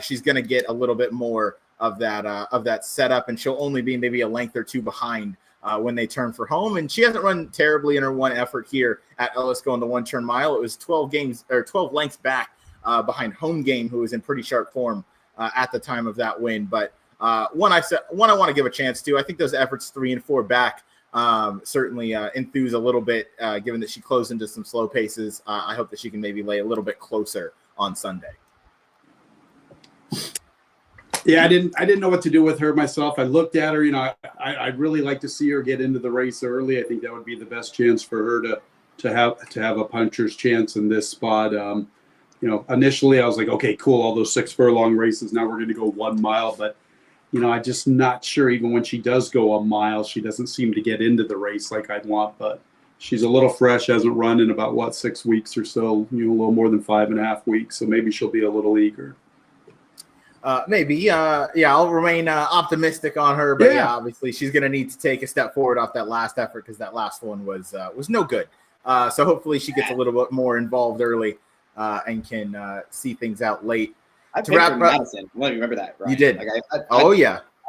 she's going to get a little bit more of that setup, and she'll only be maybe a length or 2 behind when they turn for home. And she hasn't run terribly in her one effort here at Ellis going the 1-turn mile. It was 12 lengths back behind Home Game, who was in pretty sharp form at the time of that win. But one I want to give a chance to. I think those efforts 3 and 4 back certainly enthuse a little bit, given that she closed into some slow paces. I hope that she can maybe lay a little bit closer on Sunday. Yeah, I didn't know what to do with her myself. I looked at her, I'd really like to see her get into the race early. I think that would be the best chance for her to have a puncher's chance in this spot. Initially I was like, okay, cool, all those 6 furlong races. Now we're going to go 1 mile, but I'm just not sure. Even when she does go a mile, she doesn't seem to get into the race like I'd want. But she's a little fresh, hasn't run in about 6 weeks or so, a little more than 5.5 weeks. So maybe she'll be a little eager. Maybe. I'll remain optimistic on her. But obviously she's going to need to take a step forward off that last effort, because that last one was no good. So hopefully she gets a little bit more involved early and can see things out late. I picked her in Madison. Well, you remember that, right? You did. I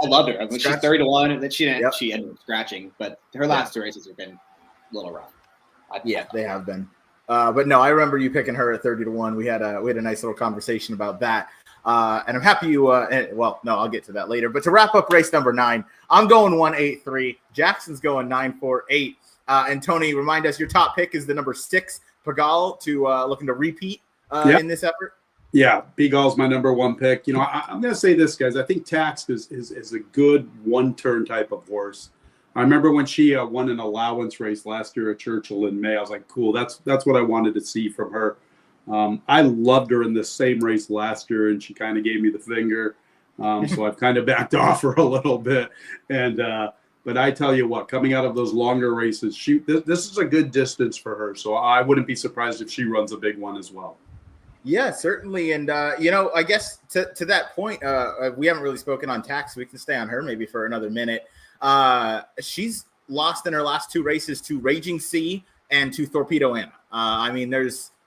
loved her. I mean, she's 30-1, and then she ended up scratching, but her last 2 races have been a little rough. They have been. But no, I remember you picking her at 30-1. We had a nice little conversation about that. And I'm happy you. I'll get to that later. But to wrap up race number 9, I'm going 183. Jackson's going 948. And Tony, remind us, your top pick is the number 6, Pagal, looking to repeat in this effort. Yeah, Beagall's my number 1 pick. I'm going to say this, guys. I think Taxed is a good 1-turn type of horse. I remember when she won an allowance race last year at Churchill in May. I was like, cool, that's what I wanted to see from her. I loved her in the same race last year, and she kind of gave me the finger. So I've kind of backed off her a little bit. And but I tell you what, coming out of those longer races, this is a good distance for her. So I wouldn't be surprised if she runs a big one as well. Yeah, certainly. And, I guess to that point, we haven't really spoken on Tax. So we can stay on her maybe for another minute. She's lost in her last 2 races to Raging Sea and to Torpedo Anna.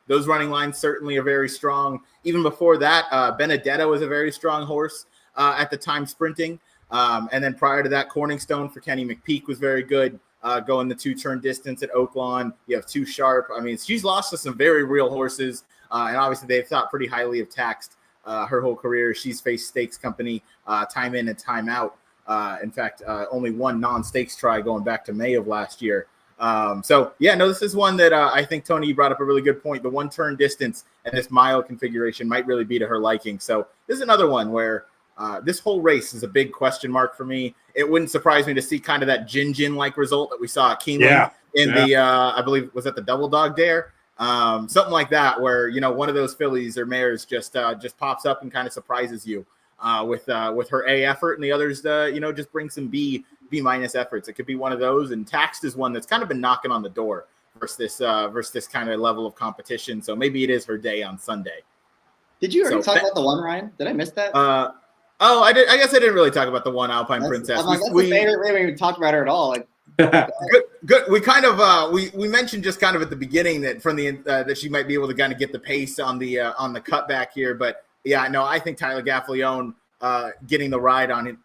Those running lines certainly are very strong. Even before that, Benedetta was a very strong horse at the time sprinting. And then prior to that, Corningstone for Kenny McPeak was very good, going the 2-turn distance at Oaklawn. You have 2 Sharp. She's lost to some very real horses. And obviously they've thought pretty highly of Taxed her whole career. She's faced stakes company time in and time out. In fact, only 1 non-stakes try going back to May of last year. This is one that I think, Tony, you brought up a really good point. The 1-turn distance and this mile configuration might really be to her liking. So this is another one where This whole race is a big question mark for me. It wouldn't surprise me to see kind of that Jin-like result that we saw at Keeneland the, I believe, was that the Double Dog Dare? Something like that, where, one of those fillies or mares just pops up and kind of surprises you with her A effort, and the others, just bring some B minus efforts. It could be one of those, and Taxed is one that's kind of been knocking on the door versus this kind of level of competition. So maybe it is her day on Sunday. Did you already talk about the one, Ryan? Did I miss that? I did. I guess I didn't really talk about the one Alpine Princess. We haven't even talked about her at all. Good. We kind of we mentioned just kind of at the beginning that from the that she might be able to kind of get the pace on the cutback here, but yeah, no, I think Tyler Gaffalione getting the ride on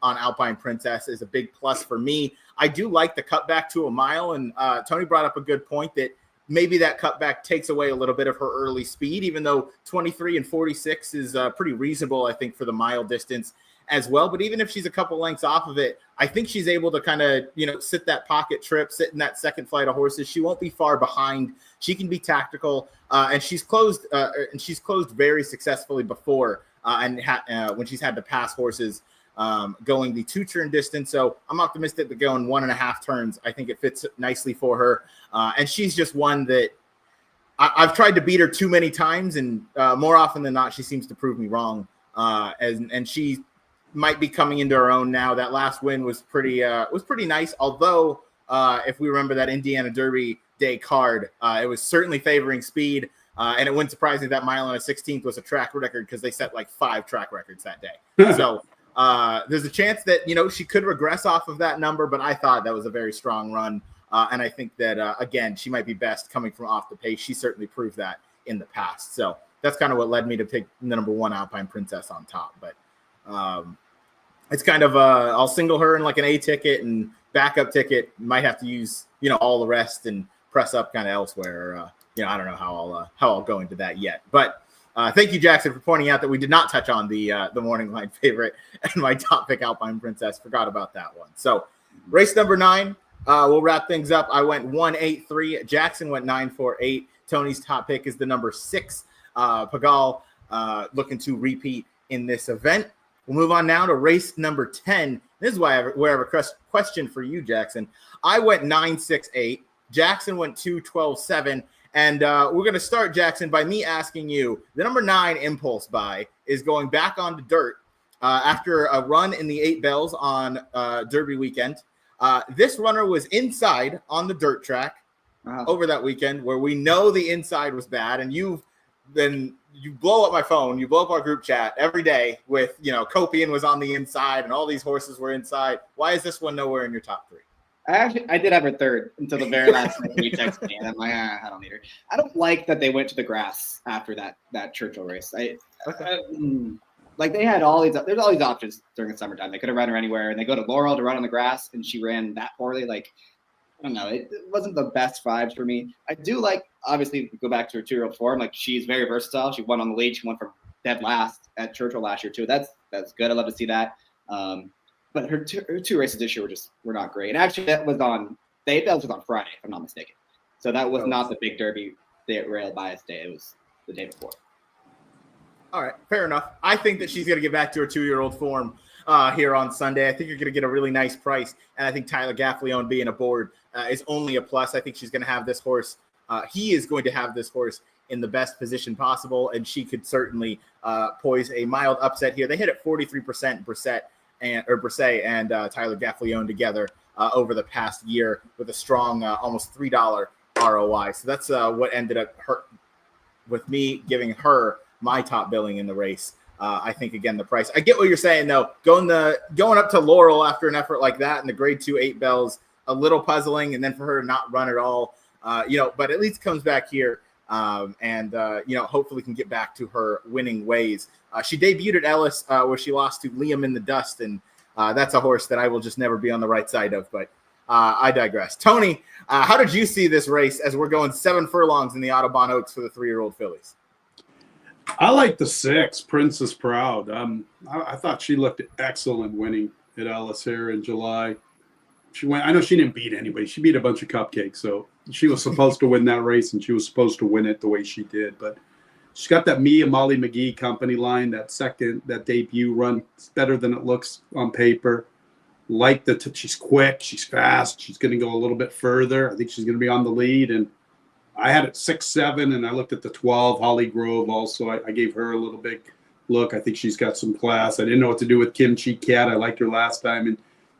Alpine Princess is a big plus for me. I do like the cutback to a mile, and Tony brought up a good point that maybe that cutback takes away a little bit of her early speed, even though 23 and 46 is pretty reasonable, I think, for the mile distance as well. But even if she's a couple lengths off of it, I think she's able to kind of, sit that pocket trip, sit in that second flight of horses. She won't be far behind. She can be tactical, and she's closed very successfully before, when she's had to pass horses going the 2-turn distance. So I'm optimistic that going 1.5 turns, I think it fits nicely for her. And she's just one that I've tried to beat her too many times, and more often than not, she seems to prove me wrong. And she might be coming into her own now. That last win was pretty nice. Although if we remember that Indiana Derby day card, it was certainly favoring speed. And it wouldn't surprise me that mile and a 16th was a track record, because they set like 5 track records that day. So there's a chance that, she could regress off of that number, but I thought that was a very strong run. And I think that, again, she might be best coming from off the pace. She certainly proved that in the past. So that's kind of what led me to pick the number 1 Alpine Princess on top. But it's kind of, I'll single her in like an A ticket, and backup ticket might have to use, all the rest and press up kind of elsewhere. I don't know how I'll go into that yet. But thank you, Jackson, for pointing out that we did not touch on the morning line favorite and my top pick, Alpine Princess. Forgot about that one. So race number 9. We'll wrap things up. I went 1-8-3. Jackson went 9-4-8. Tony's top pick is the number 6. Pagal looking to repeat in this event. We'll move on now to race number 10. This is where I have a question for you, Jackson. I went 9-6-8. Jackson went 2-12-7. And we're going to start, Jackson, by me asking you, the number 9 Impulse Buy is going back onto dirt after a run in the 8 Bells on Derby weekend. This runner was inside on the dirt track over that weekend, where we know the inside was bad. And you blow up my phone, you blow up our group chat every day with, Copian was on the inside and all these horses were inside. Why is this one nowhere in your top 3? I did have her 3rd until the very last minute you texted me, and I'm like, I don't need her. I don't like that they went to the grass after that Churchill race. They had all these. There's all these options during the summertime. They could have run her anywhere, and they go to Laurel to run on the grass, and she ran that poorly. Like, I don't know. It wasn't the best vibes for me. I do like, obviously, go back to her 2-year-old form. Like, she's very versatile. She won on the lead. She won from dead last at Churchill last year too. That's good. I love to see that. But her two races this year were not great. And actually, that was on Friday, if I'm not mistaken. So that was not the big Derby rail bias day. It was the day before. All right, fair enough. I think that she's going to get back to her 2-year-old form here on Sunday. I think you're going to get a really nice price. And I think Tyler Gaffalione being aboard is only a plus. I think she's going to have this horse. He is going to have this horse in the best position possible. And she could certainly poise a mild upset here. They hit at 43% Brisset and Tyler Gaffalione together over the past year with a strong almost $3 ROI. So that's what ended up with me giving her my top billing in the race. I think, again, the price. I get what you're saying, though. Going up to Laurel after an effort like that in the grade 2 8 Bells, a little puzzling, and then for her to not run at all, but at least comes back here and hopefully can get back to her winning ways. She debuted at Ellis where she lost to Liam in the Dust, and that's a horse that I will just never be on the right side of, but I digress. Tony, how did you see this race as we're going 7 furlongs in the Audubon Oaks for the 3-year-old fillies? I like the 6, Princess Proud. I thought she looked excellent winning at Ellis here in July. I know she didn't beat anybody. She beat a bunch of cupcakes, so she was supposed to win that race, and she was supposed to win it the way she did. But She's got that me and Molly McGee company line. That debut run, it's better than it looks on paper. She's quick, she's fast, she's going to go a little bit further. I think she's going to be on the lead. And I had it 6-7, and I looked at the 12, Holly Grove also. I gave her a little big look. I think she's got some class. I didn't know what to do with Kimchi Cat. I liked her last time, and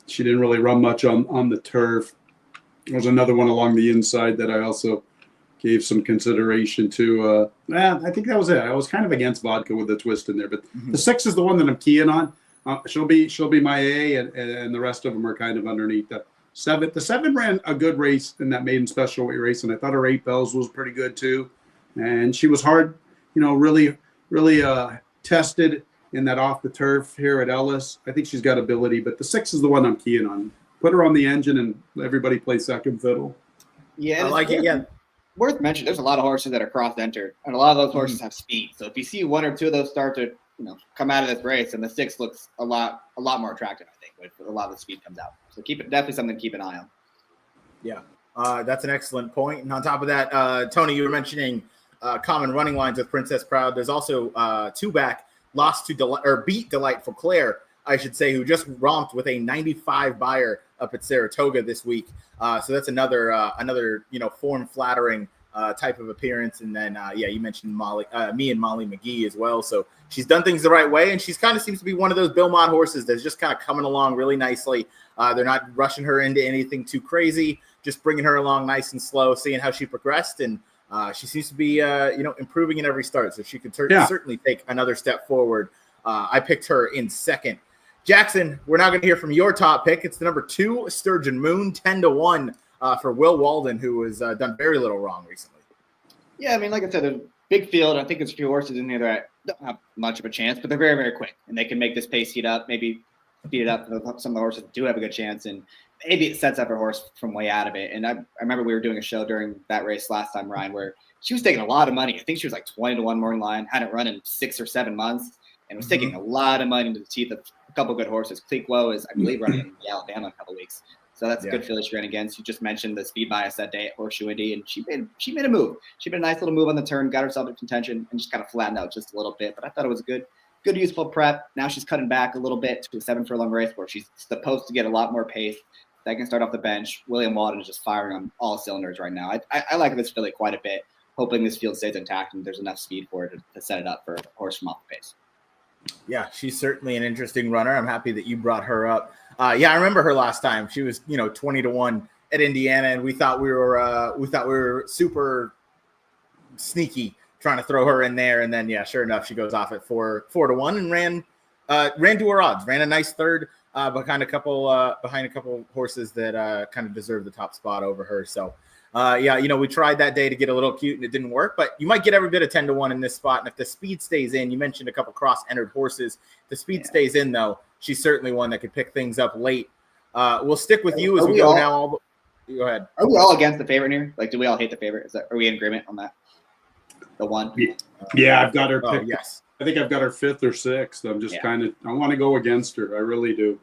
she didn't really run much on the turf. There's another one along the inside that I also gave some consideration to. I think that was it. I was kind of against Vodka with the twist in there, but the 6 is the one that I'm keying on. She'll be my A, and the rest of them are kind of underneath. The 7 ran a good race in that maiden special weight race, and I thought her 8 bells was pretty good too. And she was hard, really tested in that off the turf here at Ellis. I think she's got ability, but the 6 is the one I'm keying on. Put her on the engine and everybody play second fiddle. Yeah, I like it. Yeah. Worth mentioning, there's a lot of horses that are cross-entered, and a lot of those horses have speed. So if you see 1 or 2 of those start to, come out of this race, and the 6 looks a lot more attractive, I think, with a lot of the speed comes out. So definitely something to keep an eye on. Yeah, that's an excellent point. And on top of that, Tony, you were mentioning common running lines with Princess Proud. There's also 2-back beat Delightful Claire, I should say, who just romped with a 95 buyer up at Saratoga this week. So that's another form flattering type of appearance. And then you mentioned me and Molly McGee as well. So she's done things the right way, and she's kind of seems to be one of those Bill Mott horses that's just kind of coming along really nicely. They're not rushing her into anything too crazy, just bringing her along nice and slow, seeing how she progressed, and she seems to be improving in every start. So she could certainly take another step forward. I picked her in second. Jackson, we're now going to hear from your top pick. It's the number 2 Sturgeon Moon, 10-1 for Will Walden, who has done very little wrong recently. Yeah, I mean, like I said, a big field. I think there's a few horses in here that don't have much of a chance, but they're very, very quick, and they can make this pace heat up, maybe speed it up. Some of the horses do have a good chance, and maybe it sets up her horse from way out of it. And I remember we were doing a show during that race last time, Ryan, where she was taking a lot of money. I think she was like 20-1 morning line, hadn't run in 6 or 7 months, and was taking a lot of money into the teeth of a couple good horses. Cleeklow is, I believe, running in Alabama in a couple of weeks. So that's a good filly she ran against. You just mentioned the speed bias that day at Horseshoe Indy, and she made a move. She made a nice little move on the turn, got herself in contention, and just kind of flattened out just a little bit. But I thought it was a good useful prep. Now she's cutting back a little bit to a 7 furlong race where she's supposed to get a lot more pace. That can start off the bench. William Walden is just firing on all cylinders right now. I like this filly quite a bit, hoping this field stays intact and there's enough speed for it to set it up for a horse from off the pace. Yeah, she's certainly an interesting runner. I'm happy that you brought her up. I remember her last time. She was, 20-1 at Indiana, and we thought we were super sneaky trying to throw her in there. And then, sure enough, she goes off at 4-1 and ran to her odds. Ran a nice third behind a couple horses that kind of deserve the top spot over her. So. We tried that day to get a little cute and it didn't work, but you might get every bit of 10-1 in this spot. And if the speed stays in, you mentioned a couple cross-entered horses. If the speed stays in, though, she's certainly one that could pick things up late. We'll stick with you as we go now. Go ahead. Are we all against the favorite here? Like, do we all hate the favorite? Are we in agreement on that? The one? Yeah, I've got her picked. Yes. I think I've got her 5th or 6th. I'm just I want to go against her. I really do.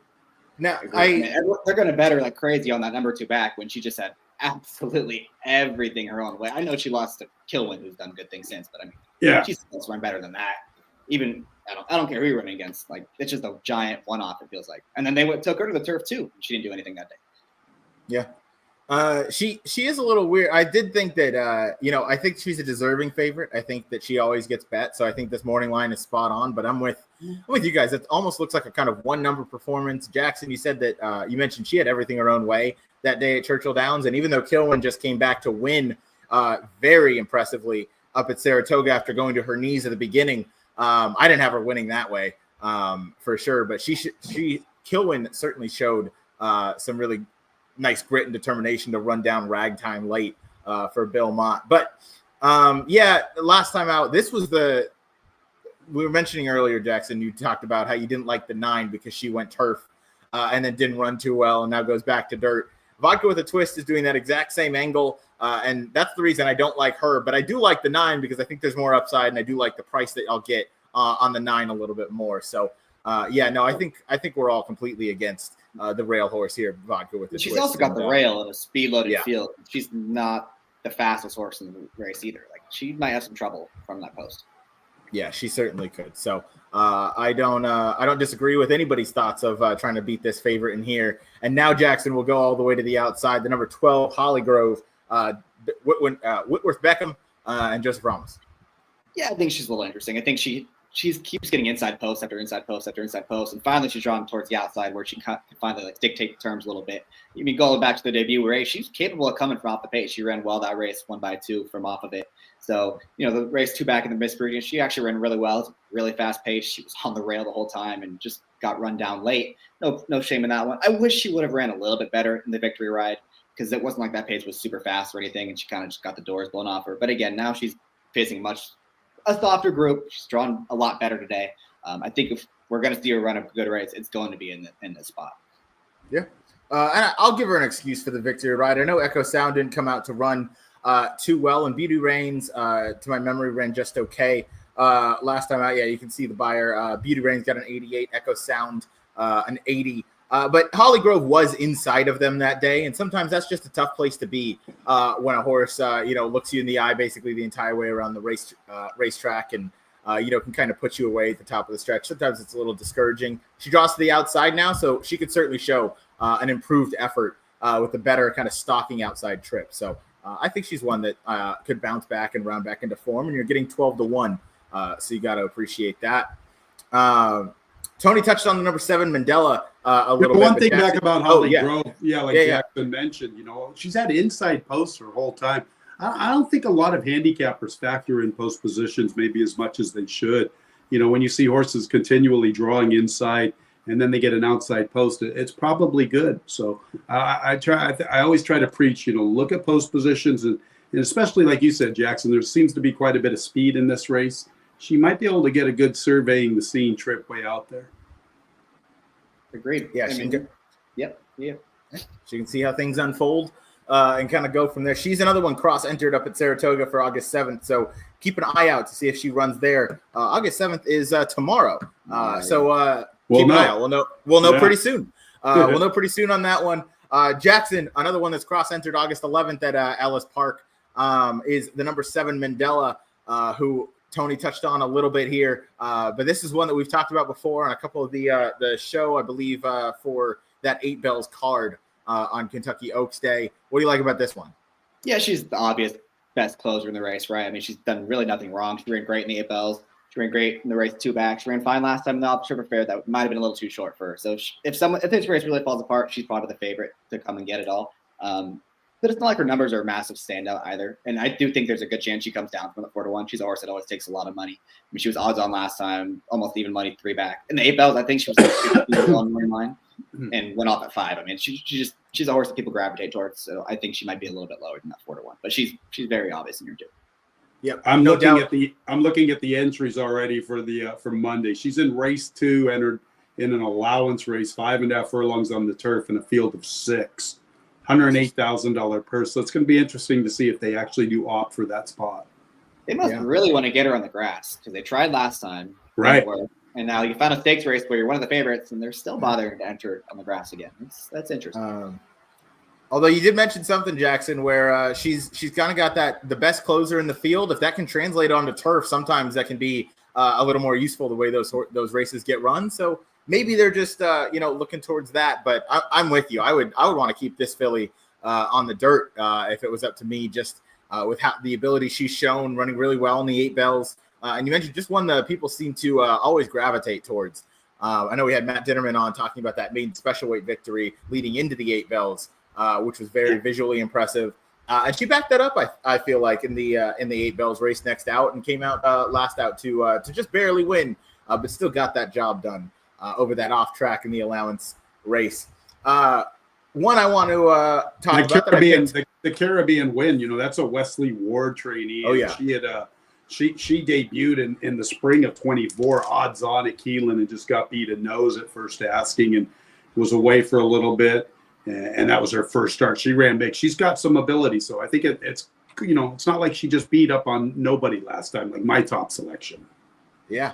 Now, they're going to bet her like crazy on that number 2 back when she just had absolutely everything her own way. I know she lost to Kilwin, who's done good things since, but I mean, she's supposed to run better than that. Even I don't care who you're running against. Like, it's just a giant one-off. It feels like. And then they took her to the turf too. She didn't do anything that day. Yeah, she is a little weird. I did think that I think she's a deserving favorite. I think that she always gets bet. So I think this morning line is spot on. But I'm with you guys. It almost looks like a kind of one number performance. Jackson, you said that you mentioned she had everything her own way that day at Churchill Downs, and even though Kilwin just came back to win very impressively up at Saratoga after going to her knees at the beginning, I didn't have her winning that way for sure. But Kilwin certainly showed some really nice grit and determination to run down Ragtime late for Bill Mott. But last time out, this was we were mentioning earlier, Jackson, you talked about how you didn't like the 9 because she went turf and then didn't run too well and now goes back to dirt. Vodka with a Twist is doing that exact same angle, and that's the reason I don't like her. But I do like the 9 because I think there's more upside, and I do like the price that I'll get on the 9 a little bit more. So, I think we're all completely against the rail horse here, Vodka with the Twist. She's also got the rail in a speed-loaded field. She's not the fastest horse in the race either. Like, she might have some trouble from that post. Yeah, she certainly could. So I don't disagree with anybody's thoughts of trying to beat this favorite in here. And now Jackson will go all the way to the outside. The number 12 Hollygrove, Whitworth Beckham, and Joseph Ramos. Yeah, I think she's a little interesting. I think she keeps getting inside post after inside post after inside post, and finally she's drawn towards the outside where she can finally like dictate the terms a little bit. I mean, going back to the debut race, she's capable of coming from off the pace. She ran well that race, 1x2 from off of it. So, the race 2 back in the Miss Meridian, she actually ran really well, really fast pace. She was on the rail the whole time and just got run down late. No shame in that one. I wish she would have ran a little bit better in the victory ride because it wasn't like that pace was super fast or anything, and she kind of just got the doors blown off her. But again, now she's facing a softer group. She's drawn a lot better today. I think if we're going to see her run a good race, it's going to be in this spot. Yeah. And I'll give her an excuse for the victory ride. I know Echo Sound didn't come out to run too well, and Beauty Reigns, to my memory, ran just okay last time out. Yeah, you can see the buyer. Beauty Reigns got an 88, Echo Sound an 80. But Hollygrove was inside of them that day, and sometimes that's just a tough place to be when a horse, looks you in the eye basically the entire way around the racetrack and, can kind of put you away at the top of the stretch. Sometimes it's a little discouraging. She draws to the outside now, so she could certainly show an improved effort with a better kind of stalking outside trip. So I think she's one that could bounce back and round back into form, and you're getting 12-1, so you got to appreciate that. Tony touched on the number 7 Mandela a little bit. One thing back about Hollygrove, Jackson Jackson mentioned, she's had inside posts her whole time. I don't think a lot of handicappers factor in post positions maybe as much as they should. When you see horses continually drawing inside and then they get an outside post, it's probably good. So I always try to preach, look at post positions and especially like you said, Jackson, there seems to be quite a bit of speed in this race. She might be able to get a good surveying the scene trip way out there. Agreed. Yeah, Yep. She can see how things unfold and kind of go from there. She's another one cross-entered up at Saratoga for August 7th, so keep an eye out to see if she runs there. August 7th is tomorrow, so keep an eye out. We'll know pretty soon. We'll know pretty soon on that one. Jackson, another one that's cross-entered August 11th at Ellis Park, is the number 7 Mandela, who Tony touched on a little bit here, but this is one that we've talked about before on a couple of the show, I believe, for that 8 Bells card on Kentucky Oaks Day. What do you like about this one? Yeah, she's the obvious best closer in the race, right? I mean, she's done really nothing wrong. She ran great in the 8 Bells. She ran great in the race 2 back. She ran fine last time in the Observer Fair. That might have been a little too short for her. So if this race really falls apart, she's probably the favorite to come and get it all. But it's not like her numbers are a massive standout either. And I do think there's a good chance she comes down from the 4-1. She's a horse that always takes a lot of money. I mean, she was odds on last time, almost even money 3 back. In the 8 Bells, I think she was on the line and went off at 5. I mean, she's a horse that people gravitate towards. So I think she might be a little bit lower than that 4-1. But she's very obvious in here too. Yeah, I'm looking at the entries already for Monday. She's in race 2, entered in an allowance race, 5.5 furlongs on the turf in a field of 6. $108,000 purse. So it's going to be interesting to see if they actually do opt for that spot. They must really want to get her on the grass because they tried last time. Right. And now you found a stakes race where you're one of the favorites and they're still bothering to enter on the grass again. That's interesting. Although you did mention something, Jackson, where she's kind of got the best closer in the field. If that can translate onto turf, sometimes that can be a little more useful the way those races get run. So maybe they're just looking towards that. But I'm with you. I would want to keep this filly on the dirt if it was up to me. Just with the ability she's shown, running really well in the 8 Bells. And you mentioned just one that people seem to always gravitate towards. I know we had Matt Ditterman on talking about that maiden special weight victory leading into the 8 Bells, which was very visually impressive. And she backed that up, I feel like, in the 8 Bells race next out and came out last out to just barely win, but still got that job done over that off track in the allowance race. One I want to talk about the Caribbean win. That's a Wesley Ward trainee. Oh yeah, she had she debuted in the spring of 24, odds on at Keelan, and just got beat a nose at first asking and was away for a little bit. And that was her first start. She ran big. She's got some ability. So I think it's not like she just beat up on nobody last time, like my top selection. Yeah.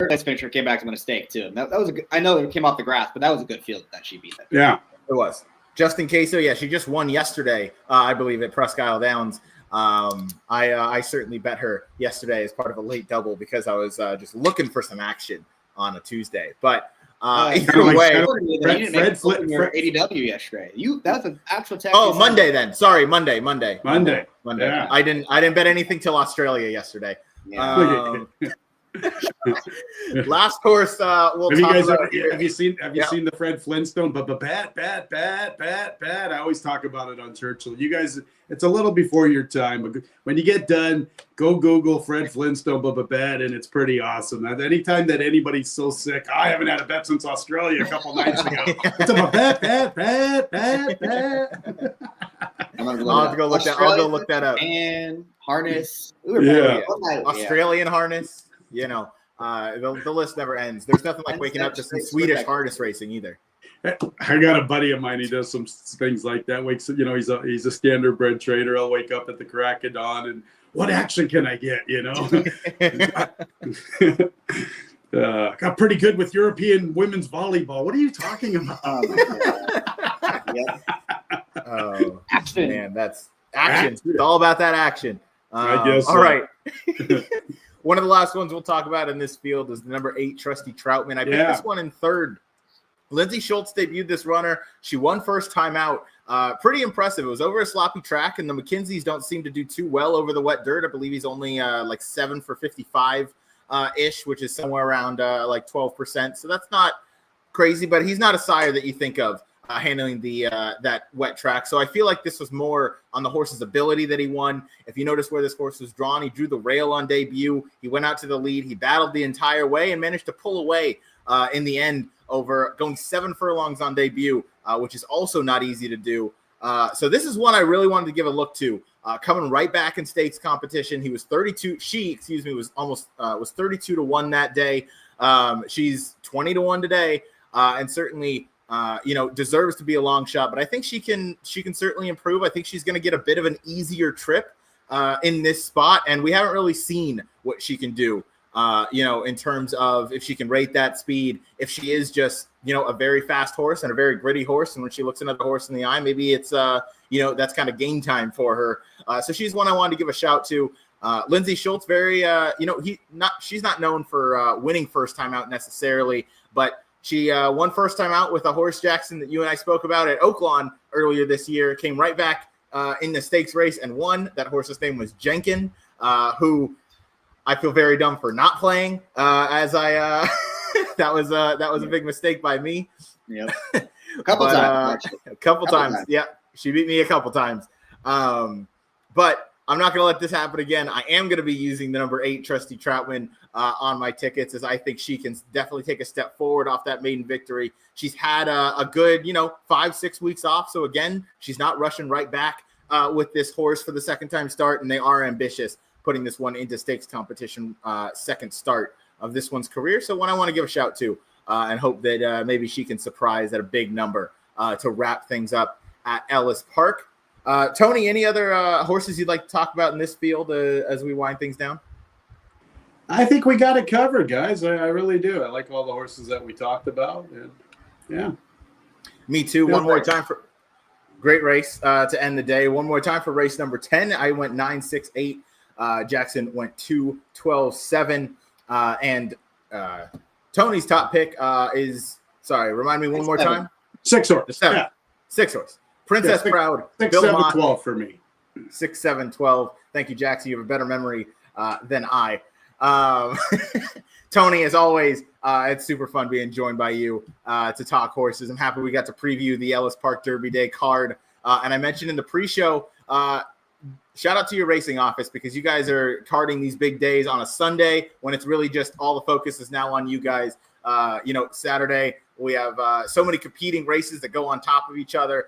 Her best finisher came back to win a stake too. That was a good, I know it came off the grass, but that was a good field that she beat. Yeah, it was. Justin Queso, she just won yesterday, I believe, at Presque Isle Downs. I certainly bet her yesterday as part of a late double because I was just looking for some action on a Tuesday. But either way, you didn't make your ADW yesterday. That's an actual text. Oh, Monday then. Sorry, Monday. Yeah. I didn't bet anything till Australia yesterday. Yeah. Last horse we'll talk about. Have you seen the Fred Flintstone? But bat. I always talk about it on Churchill. You guys, it's a little before your time. But when you get done, go Google Fred Flintstone, bat, and it's pretty awesome. And anytime that anybody's so sick, I haven't had a bet since Australia a couple nights ago. It's a bat. I'll have to go look that. I'll go look that up. And harness. Australian harness. You know, the list never ends. There's nothing like waking up to some Swedish harness racing either. I got a buddy of mine. He does some things like that. He's a standard-bred trader. I'll wake up at the crack of dawn and what action can I get? Got pretty good with European women's volleyball. What are you talking about? Oh, action. Man, that's action. It's all about that action. I guess. All right. One of the last ones we'll talk about in this field is the number 8, Trusty Troutman. I picked this one in third. Lindsay Schultz debuted this runner. She won first time out. Pretty impressive. It was over a sloppy track, and the McKinseys don't seem to do too well over the wet dirt. I believe he's only like 7 for 55 ish, which is somewhere around like 12%. So that's not crazy, but he's not a sire that you think of handling the that wet track. So I feel like this was more on the horse's ability that he won. If you notice where this horse was drawn, he drew the rail on debut. He went out to the lead. He battled the entire way and managed to pull away in the end over going 7 furlongs on debut, which is also not easy to do. So this is one I really wanted to give a look to. Coming right back in stakes competition. He was 32. She, was almost was 32 to 1 that day. She's 20 to 1 today, and certainly deserves to be a long shot, but I think she can certainly improve. I think she's going to get a bit of an easier trip in this spot, and we haven't really seen what she can do, in terms of if she can rate that speed, if she is just, a very fast horse and a very gritty horse, and when she looks another horse in the eye, maybe it's, that's kind of game time for her. So she's one I wanted to give a shout to. Lindsay Schultz, very, she's not known for winning first time out necessarily, but she won first time out with a horse, Jackson, that you and I spoke about at Oaklawn earlier this year, came right back in the stakes race and won. That horse's name was Jenkin, who I feel very dumb for not playing that was a big mistake by me. Yep. A couple times. Yeah. She beat me a couple times. But I'm not going to let this happen again. I am going to be using the number 8, Trusty Troutman, on my tickets, as I think she can definitely take a step forward off that maiden victory. She's had a good, 5-6 weeks off. So again, she's not rushing right back with this horse for the second time start, and they are ambitious putting this one into stakes competition, second start of this one's career. So one I want to give a shout to and hope that maybe she can surprise at a big number to wrap things up at Ellis Park. Tony, any other horses you'd like to talk about in this field as we wind things down? I think we got it covered, guys. I really do. I like all the horses that we talked about. And yeah. Me too. One more time for great race to end the day. One more time for race number 10. I went 9-6-8. Jackson went 2-12-7. And Tony's top pick is, remind me one more time. 6 horse. 7. Yeah. 6 horse. Princess Proud. 6-7-12 for me. 6-7-12. Thank you, Jackson. You have a better memory than I. Tony, as always, it's super fun being joined by you to talk horses. I'm happy we got to preview the Ellis Park Derby Day card. And I mentioned in the pre-show, shout out to your racing office, because you guys are carding these big days on a Sunday when it's really just all the focus is now on you guys. Saturday, we have so many competing races that go on top of each other.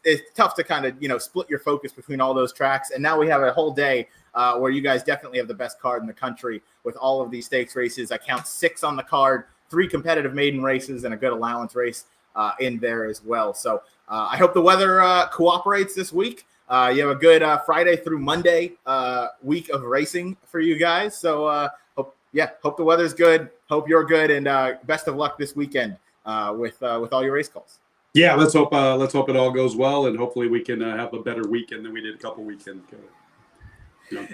It's tough to kind of, split your focus between all those tracks. And now we have a whole day where you guys definitely have the best card in the country with all of these stakes races. I count 6 on the card, 3 competitive maiden races, and a good allowance race in there as well. So I hope the weather cooperates this week. You have a good Friday through Monday week of racing for you guys. So hope the weather's good. Hope you're good, and best of luck this weekend with all your race calls. Yeah, let's hope it all goes well, and hopefully we can have a better weekend than we did a couple weekends ago.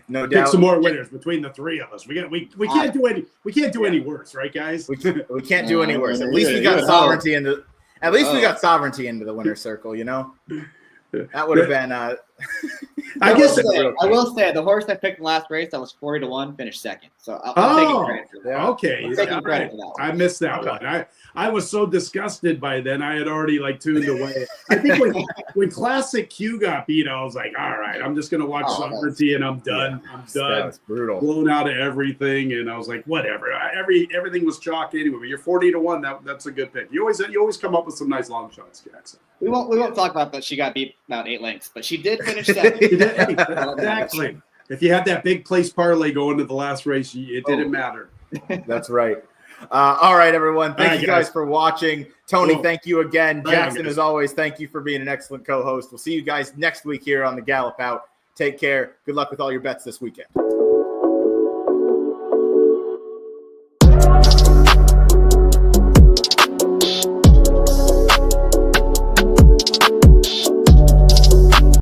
No Pick doubt. some more winners between the three of us. We can't do any worse, right, guys? We can't do any worse. At you least we would got hope. sovereignty into. At least we got sovereignty into the winner's circle. You know, that would have been. I guess I will say the horse I picked in the last race that was 40-1 finished second. So I'm taking credit for that. Okay. I'm taking credit for that one. I missed that one. I was so disgusted by then. I had already tuned away. I think when Classic Q got beat, I was like, all right, I'm just gonna watch Sovereignty and I'm done. I'm done. That's brutal. Blown out of everything, and I was like, whatever. Everything was chalk anyway. But you're 40-1. That's a good pick. You always come up with some nice long shots, Jackson. We won't talk about that. She got beat about 8 lengths, but she did finish second. Exactly. If you had that big place parlay going to the last race, it didn't matter. That's right. All right, everyone. Thank you guys for watching. Tony, thank you again. Jackson, as always, thank you for being an excellent co-host. We'll see you guys next week here on the Gallop Out. Take care. Good luck with all your bets this weekend.